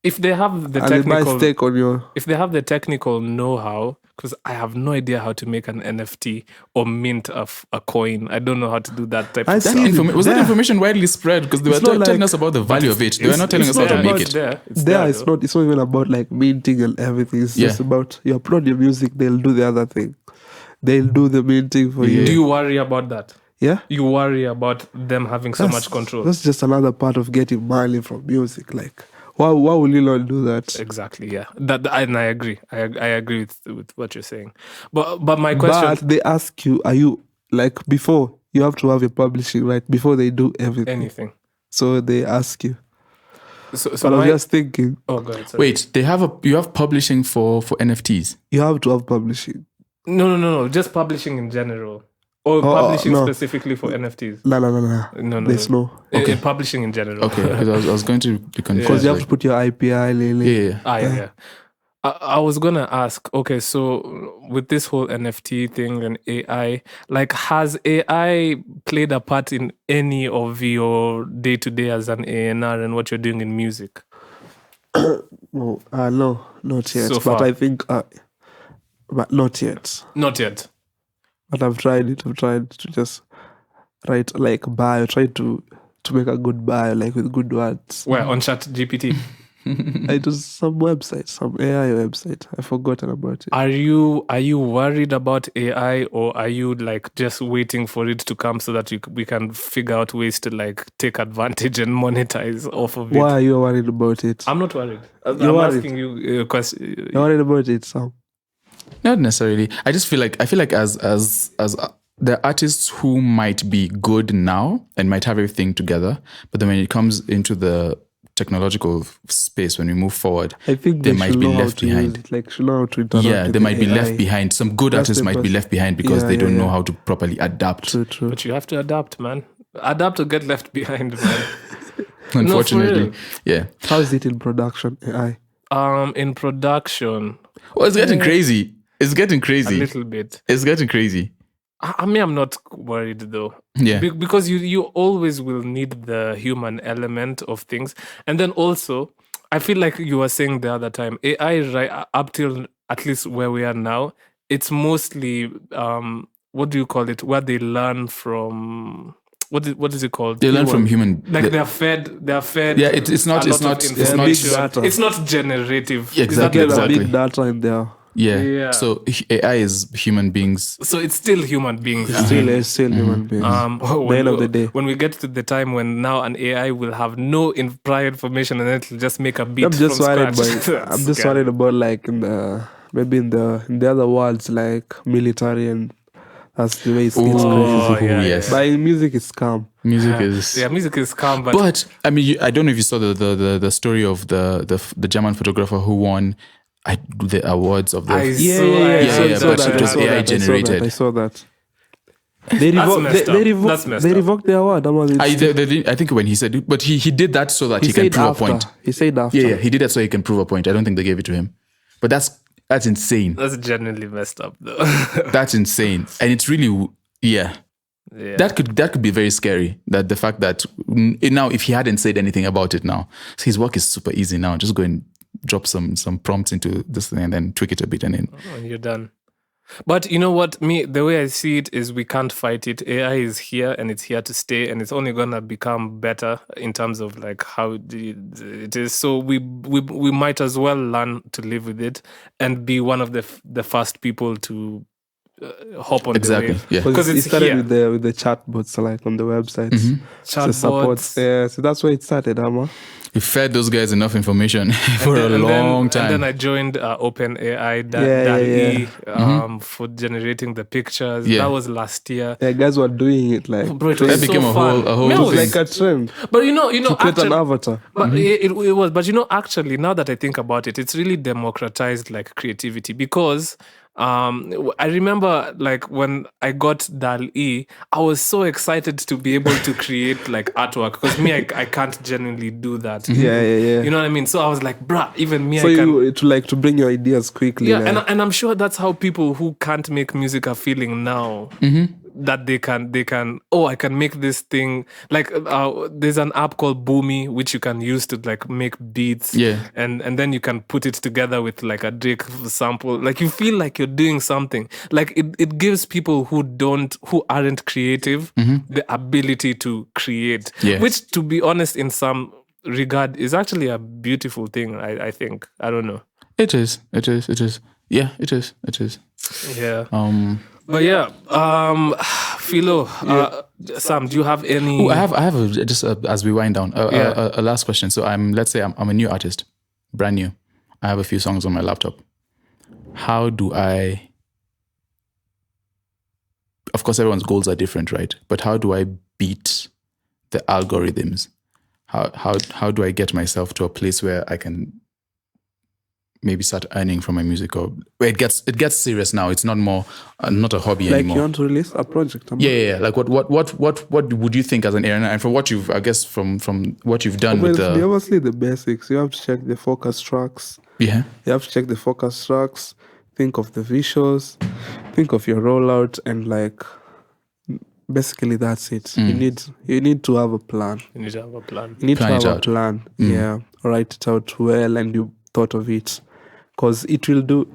if they have the and technical, they buy stake on your. If they have the technical know-how, because I have no idea how to make an NFT or mint a coin. I don't know how to do that type of stuff. Was that information widely spread? Because they were telling us about the value of it. They were not telling us how to make it. It's not even about like minting and everything. It's just about you upload your music, they'll do the other thing. They'll do the minting for you. Do you worry about that? Yeah? You worry about them having so much control. That's just another part of getting money from music. Like, why will you not do that? Exactly, yeah. And I agree. I agree with what you're saying. But my question... But they ask you, are you, like, before, you have to have your publishing, right? Before they do everything. Anything. So they ask you. So but I was just thinking... Oh, go ahead. Sorry. Wait, you have publishing for NFTs? You have to have publishing. No. Just publishing in general. Or publishing specifically for NFTs? No. There's no. Okay. Publishing in general. Okay, because I was going to be confused. Because you have to put your IPI. Yeah. I was going to ask, okay, so with this whole NFT thing and AI, like has AI played a part in any of your day-to-day as an A&R and what you're doing in music? No, not yet. So far. But I think, but not yet. Not yet. But I've tried it. I've tried to just write like bio, try to make a good bio, like with good words. Where? On ChatGPT? It was some website, some AI website. I've forgotten about it. Are you worried about AI, or are you like just waiting for it to come so that we can figure out ways to like take advantage and monetize off of it? Why are you worried about it? I'm not worried. I'm asking you a question. You're worried about it, Sam? Not necessarily. I feel like as the artists who might be good now and might have everything together, but then when it comes into the technological space, when we move forward, I think they might be left behind. Like, should know how to interact. They might be left behind. Some good artists might be left behind because they don't know how to properly adapt. True. But you have to adapt, man. Adapt or get left behind, man. Unfortunately, yeah. How is it in production, AI? In production, well, it's getting crazy. It's getting crazy. A little bit. It's getting crazy. I mean, I'm not worried though. Yeah. Because you always will need the human element of things. And then also, I feel like you were saying the other time, AI, right, up till at least where we are now, it's mostly, what do you call it? Where they learn from... What is it called? They learn from human. Like they're fed. Yeah, it's not generative. It's not generative. Yeah, exactly. Big data in there. Yeah. So AI is human beings. So it's still human beings. It's still human beings. The end of the day. When we get to the time when now an AI will have no prior information and it'll just make a beat I'm just from worried scratch. I'm just worried about like in the other worlds like military, and that's the way it gets crazy. Yes. But in music it's calm. Music is music is calm, but I mean, I don't know if you saw the story of the German photographer who won the awards of the I saw that. It was AI generated. I saw that. They revoked the award. I think when he said it, but he did that so that he can prove a point. He said after. Yeah, he did that so he can prove a point. I don't think they gave it to him. But that's insane. That's genuinely messed up, though. That's insane, and it's really that could be very scary. That the fact that now, if he hadn't said anything about it now, so his work is super easy now. Just go and drop some prompts into this thing and then tweak it a bit, and then you're done. But you know what? The way I see it is we can't fight it. AI is here and it's here to stay, and it's only gonna become better in terms of like how it is. So we might as well learn to live with it and be one of the first people to hop on the wave. Yeah, because it started with the chatbots like on the websites. Chatbots. So that's where it started, Amma. We fed those guys enough information for a long time. And then I joined OpenAI, DALL-E, for generating the pictures. That was last year. Yeah, guys were doing it like. Bro, that became a whole it was like a trend. But you know, to create an avatar. But it was. But you know, actually, now that I think about it, it's really democratized like creativity because. I remember like when I got DALL-E, I was so excited to be able to create like artwork because I can't genuinely do that. Yeah. You know what I mean? So I was like, bruh, even me, so I can. So to bring your ideas quickly. Yeah, like. and I'm sure that's how people who can't make music are feeling now. That they can I can make this thing like there's an app called Boomy which you can use to like make beats and then you can put it together with like a Drake sample, like you feel like you're doing something, like it gives people who aren't creative the ability to create, which to be honest in some regard is actually a beautiful thing. I think I don't know. It is yeah, it is yeah. But yeah, Philo, Sam, do you have any? I have just as we wind down, a last question. So let's say I'm a new artist, brand new. I have a few songs on my laptop. How do I? Of course, everyone's goals are different, right? But how do I beat the algorithms? How do I get myself to a place where I can maybe start earning from my music, or where it gets serious now? It's not a hobby anymore. Like you want to release a project? Yeah. Like what would you think as an A&R, and from what you've, I guess from what you've done with the obviously the basics. You have to check the focus tracks. Yeah. You have to check the focus tracks. Think of the visuals. Think of your rollout, and like basically that's it. You need to have a plan. You need to have a plan. You need to have a plan. Yeah. Write it out well, and you thought of it. Because it will do,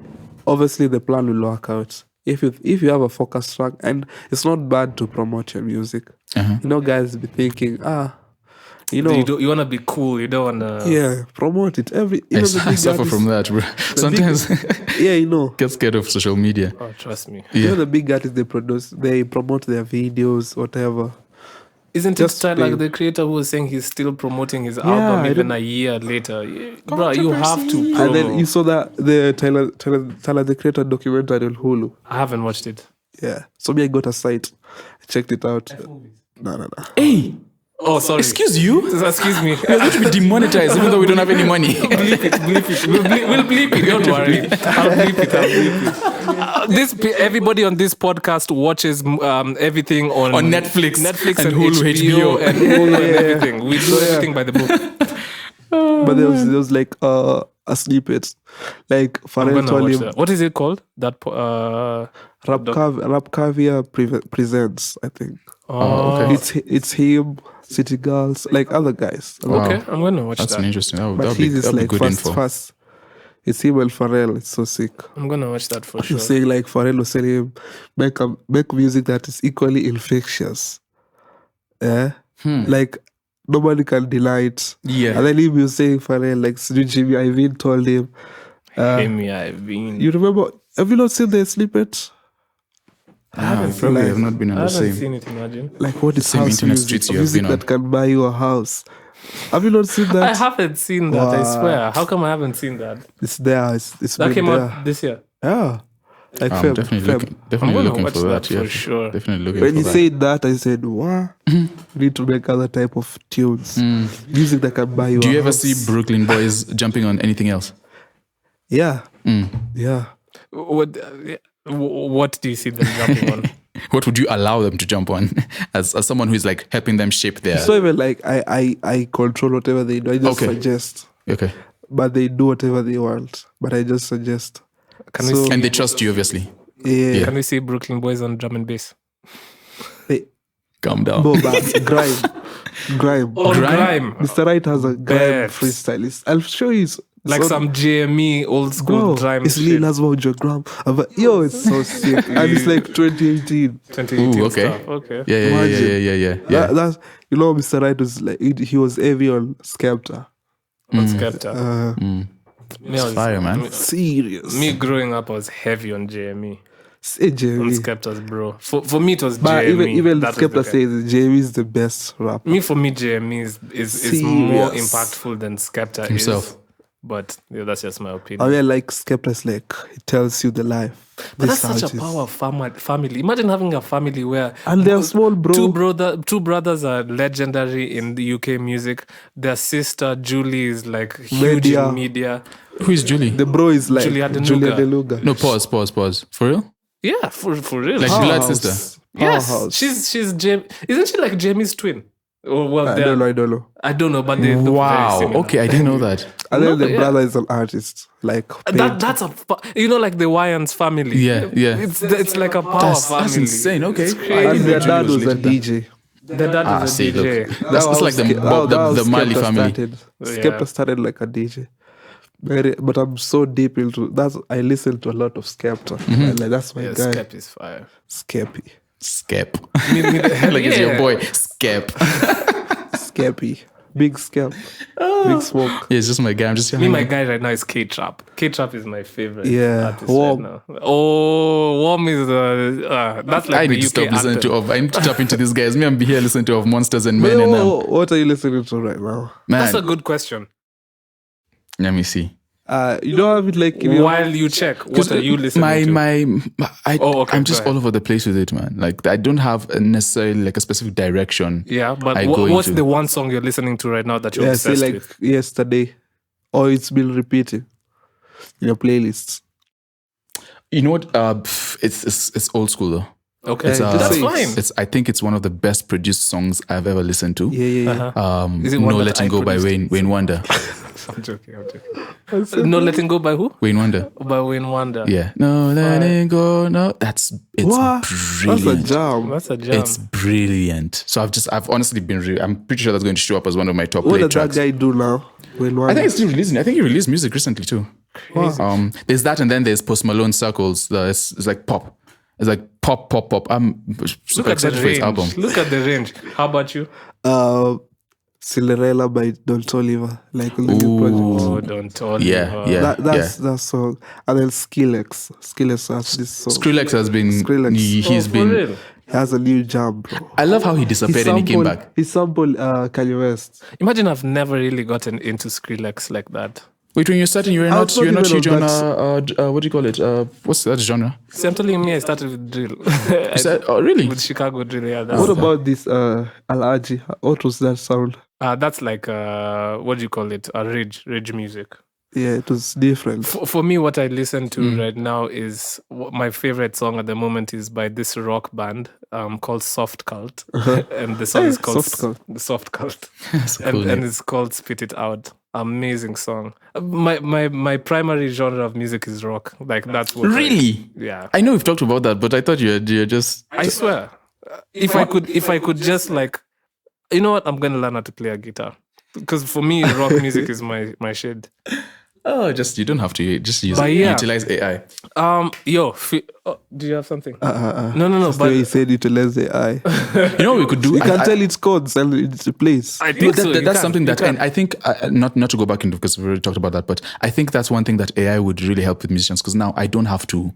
obviously the plan will work out. If you have a focus track, and it's not bad to promote your music. You know, guys be thinking, you want to be cool. You don't want to. Promote it. I suffer from that, bro. Sometimes. Get scared of social media. Oh, trust me. You know, the big artists they promote their videos, whatever. Isn't it like the creator who was saying he's still promoting his album even a year later? Bro, you have to promo. And then you saw that the Tyler the Creator documentary on Hulu. I haven't watched it. Yeah. So I got a site. I checked it out. No. Hey! Oh, sorry. Excuse you? Excuse me. We're going to be demonetized even though we don't have any money. Bleep it. We'll bleep it. Don't worry. I'll bleep it. Everybody on this podcast watches everything on Netflix and Hulu, HBO and Hulu and everything. We do everything by the book. But there was like a snippet. Like Pharrell told him. What is it called? That Rap Caviar presents, I think. Oh, okay. It's him, City Girls, like other guys. Wow. Okay, I'm gonna watch that. That's interesting. But he's like good info. Fast. It's him and Pharrell. It's so sick. I'm gonna watch that for sure. He's saying like Pharrell was saying him make music that is equally infectious. Like nobody can deny it. Yeah. And then he was saying Pharrell, like Jimmy Iovine told him, Amy, I've been. You remember? Have you not seen the snippet? I haven't probably seen have not been on I the haven't same. seen it, imagine. Like what is Same house internet music? streets you have Music been on. that can buy you a house. Have you not seen that? I haven't seen that, I swear. How come I haven't seen that? It's there. It's That been came there. out this year. Yeah. Like I'm Feb. definitely I'm definitely gonna looking watch for that that. Yeah, for sure. Definitely looking When for you that. said that, I said, "What? Need to make other type of tunes, music that can buy you." Do a you ever house. see Buruklyn Boyz jumping on anything else? Yeah, yeah. What do you see them jumping on? What would you allow them to jump on as someone who is like helping them shape their... It's not even like I control whatever they do. I just Okay. suggest, Okay. but they do whatever they want. But I just suggest. Can we see, And they trust you, obviously. Yeah. can we see Buruklyn Boyz on drum and bass? Hey, Calm down. Boba, grime. Oh, grime. Mr. Right has a grime Bet. freestylist. I'll show you. Like some JME old school Bro, grime it's shit. Lil Nas gram. Yo, it's so sick. And it's like 2018. 2018 Ooh, okay. stuff. Okay. Yeah. Yeah. That's, Mr. Right was like, he was heavy on Skepta. On Skepta. Me, I was- Fire, man. Serious. Me growing up, I was heavy on JME. Say On Jamie. Skepta's, bro. For me, it was But JME. even That was the Skepta guy. says Jamie is the best rapper. For me, JME is more Serious. impactful than Skepta Himself. is. But that's just my I opinion. mean, like Skepta's like, it tells you the life. But This that's how such it a is. power of family. Imagine having a family where And they're small, bro. two brothers are legendary in the UK music. Their sister Julie is like huge Media. in media. Who is Julie? The bro is like Julia Julia Deluga. Deluga. No, pause. For real? Yeah, for real. Like blood sister. Yes, Powerhouse. she's Jamie. Isn't she like Jamie's twin? Oh well, I don't know. I don't know, but they look very Wow. similar. Okay, I didn't know that. And then No, the yeah. brother is an artist. Like, That's like the Wyans family. Yeah. It's like a power That's family. insane. Okay. It's I crazy. didn't and know their Julie dad was a related to that. DJ. The dad is a See, DJ. look. That's like the Mali family. Skepta started like a DJ. But I'm so deep into that. I listen to a lot of Skepta. And like, that's my Yeah, guy. Skep is fire. Skeppy. Skep. Like Like it's your boy. Skep. Skeppy. Big Skep. Big Smoke. Yeah, it's just my guy. I'm just My guy right now is K-Trap. K-Trap is my favorite Yeah, artist Warm. right now. Oh, Warm is that's like I the need to UK stop listening anthem. to I need to tap into these guys. Me, I'm here listening to of Monsters and Men and them. What are you listening to right now? Man, That's a good question. let me see. You don't have it like in your... While you check, what are you listening to? I'm go just all ahead. over the place with it, man. Like I don't have necessarily like a specific direction. Yeah, but I go what's into. the one song you're listening to right now that you're Yeah, say obsessed like with? yesterday. Or it's been repeating in your playlists. You know what? It's old school though. Okay, It's, that's say fine. I think it's one of the best produced songs I've ever listened to. Yeah. Is it one No that Letting I Go by produced? Wayne Wonder. I'm joking. No Letting Go by who? Wayne Wonder. By Wayne Wonder. Yeah. No letting go. No, it's What? brilliant. That's a jam. That's a jam. It's brilliant. So I've honestly been I'm pretty sure that's going to show up as one of my top What play does that tracks. guy do now? I think it's still releasing. I think he released music recently too. There's that, and then there's Post Malone Circles. It's like pop. It's like pop. I'm Look super at the excited for his album. range. Look at the range. How about you? Cinderella by Don Toliver. Like on the new project. Oh, don't tell me. Yeah. That song. And then Skillex. Skillex has this song. Skrillex has been. Skrillex. He's For been. real? He has a new jam, bro. I love how he disappeared and he came back. He sampled Kanye West. Imagine I've never really gotten into Skrillex like that. Wait, when you're starting, you're I not was not huge even on on what do you call it? What's that genre? See, I'm telling you, I started with drill. You said, oh really? With Chicago drill, yeah. What about this Alaji? What was that sound? That's like, what do you call it? Rage music. Yeah, it was different. For me, what I listen to right now is my favorite song at the moment is by this rock band called Soft Cult, and the song is called Soft Cult. The Soft Cult, That's a cool and name. it's called Spit It Out. Amazing song. My primary genre of music is rock. Like that's what. Really? Yeah. I know we've talked about that, but I thought you're just. I swear, if I could just like, you know what, I'm gonna learn how to play a guitar because for me, rock music is my shit. Oh, just you don't have to just utilize AI. Do you have something? No. But he said utilize AI. You know what we could do? You can tell its codes and it's replace. I think that's something that, and I think not to go back into because we already talked about that, but I think that's one thing that AI would really help with musicians because now I don't have to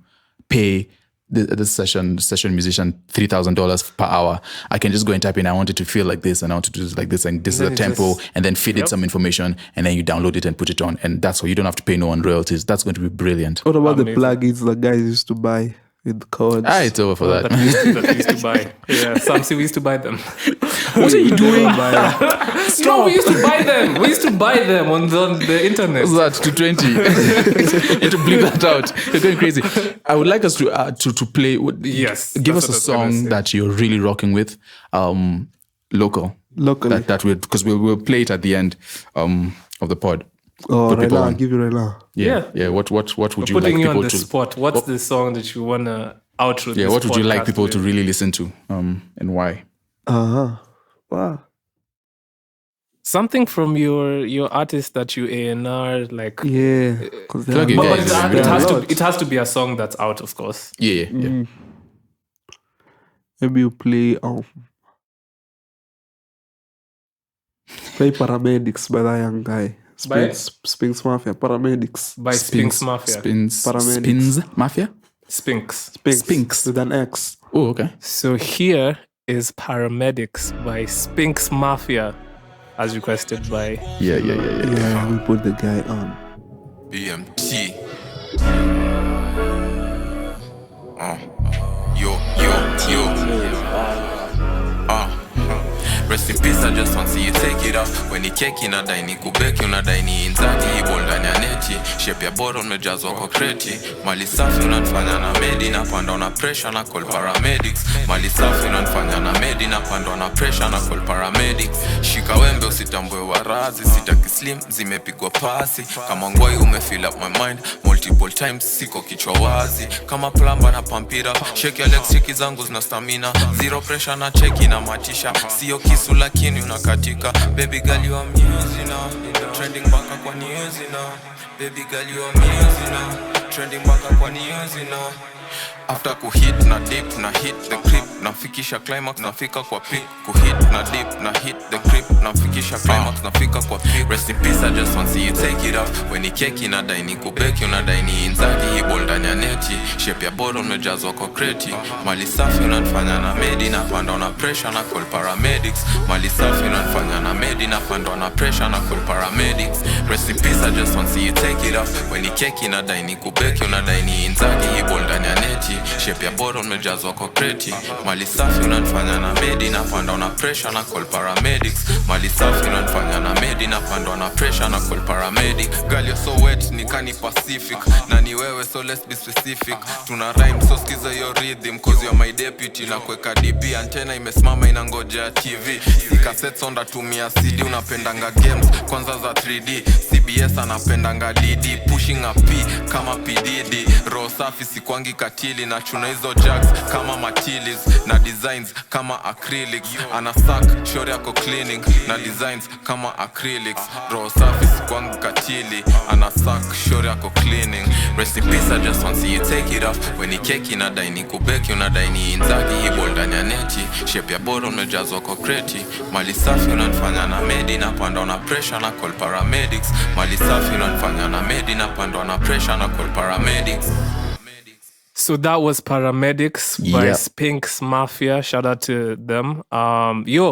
pay the session musician $3,000 per hour. I can just go and type in, I want it to feel like this, and I want to do this like this, and this is the tempo, and then feed it some information, and then you download it and put it on, and that's how you don't have to pay no one royalties. That's going to be brilliant. What about the plugins the guys used to buy with codes? It's over for that. That we used to buy. Yeah, we used to buy them. What are you doing? No, we used to buy them. We used to buy them on the internet. What's that? 220. You have to bleep that out. You're going crazy. I would like us to play. Yes. Give us a song that you're really rocking with, locally. That will, because we'll play it at the end of the pod. Oh, right now, I'll give you right now. Yeah. What would you like people to? Putting you on the spot. What's the song that you wanna outro? Yeah. What would you like people to really listen to? And why? Wow. Something from your artist that you A&R like. Yeah. Plug it. It has to be a song that's out, of course. Yeah. Maybe you play Paramedics by that young guy. Spinks Mafia. Paramedics. By Spinks Mafia. Spins Mafia? Spinks with an X. Oh, okay. So here is Paramedics by Spinks Mafia, as requested by... Yeah, we put the guy on. BMT. Rest in peace, I just want to see you take it off. When you keki unadai ni kubeki, unadai ni inzaki, hibo ndani ya neti. Shape ya boro umejazwa kwa kreti. Mali safi unanifanya na medi, napanda na pressure na call paramedics. Mali safi unanifanya na medi, napanda na pressure na call paramedics. Shika wembe usitambue warazi, sitaki slim, zimepigwa pasi. Kama ngwai umefill up my mind, multiple times, siko kichwa wazi. Kama plumber na pump it up, shake your legs, cheki zangu zina stamina. Zero pressure na cheki na matisha, sio kisu lakini unakatika. Baby girl you amazing now, trending baka kwa news now. Baby girl you amazing now, trending baka kwa news now. After kuhit na dip na hit the creep, nafikisha climax nafika kwa peak. Kuhit na dip na hit the creep, nafikisha climax nafika kwa peak. Rest in peace, I just want to see you take it off. When you keki unadai ni kubeki, unadai ni inzaki, hibo ndani ya neti. Shape ya boro umejazwa kwa kreti. Mali safi unanifanya na medi, napanda na pressure na call paramedics. Mali safi unanifanya na medi, napanda na pressure na call paramedics. Rest in peace, I just want to see you take it off. When you keki unadai ni kubeki, unadai ni inzaki, hibo ndani ya neti. Shape ya boro umejazwa kwa kreti. Mali safi unanifanya na medi, napanda na pressure na call paramedics. Mali safi unanifanya na medi, napanda na pressure na call paramedics. Girl you're so wet, nikani Pacific. Na ni wewe so let's be specific. Tuna rhyme so skiza your rhythm, cause you're my deputy. Na kweka DP, antena imesimama inangoja TV. Sika sets onda tumia CD, unapendanga games kwanza za 3D. CBS anapendanga LED, pushing a P kama PDD. Raw safi sikwangi katili, na chuna hizo jugs kama matilis. Na designs kama acrylics. Anasak, shore yako cleaning. Na designs kama acrylics. Raw safi sikwangi katili, anasak, shore yako cleaning. Rest in peace, I just want to see you take it off. When you keki unadai ni kubeki, unadai ni inzaki, hibo ndani ya neti. Shape ya boro umejazwa kwa kreti. Mali safi unanifanya na medi, napanda na pressure na call paramedics. Mali safi unanifanya na medi, napanda na pressure na call paramedics. So that was Paramedics by Spinks Mafia. Shout out to them.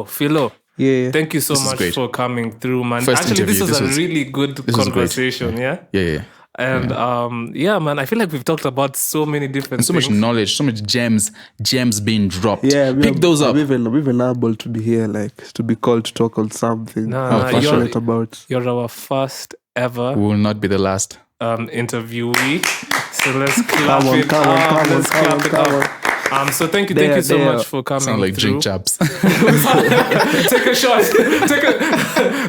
Philo. Yeah. Thank you so much for coming through, man. Actually, this was a really good conversation. Yeah. And man, I feel like we've talked about so many different so things. much knowledge, so much gems being dropped. Yeah, pick those up. We've been able to be here, like to be called to talk on something I'm passionate about. You're our first ever. We will not be the last interviewee. So let's clap it up. Let's clap it up. So thank you so much for coming. Sound like through. drink chaps. Take a shot.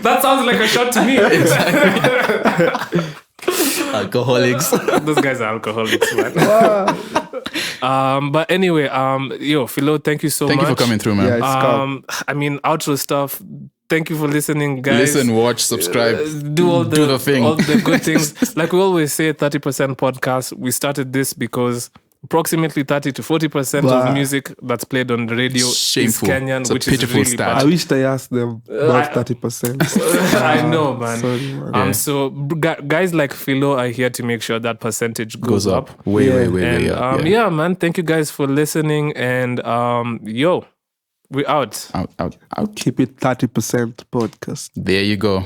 That sounds like a shot to me. Alcoholics. Those guys are alcoholics, man. But anyway, Philo, thank you so much. Thank you for coming through, man. Yeah, I mean, outro stuff. Thank you for listening, guys. Listen, watch, subscribe, do the thing. all the good things. Like we always say, 30% podcast. We started this because approximately 30 to 40% of music that's played on the radio Shameful. is Kenyan, It's a which is pitiful really stat. bad. I wish I asked them about 30%. I know, man. Sorry, man. So guys like Philo are here to make sure that percentage goes up. Way And up. yeah, man. Thank you guys for listening. And we're out. Out. Keep it 30% podcast. There you go.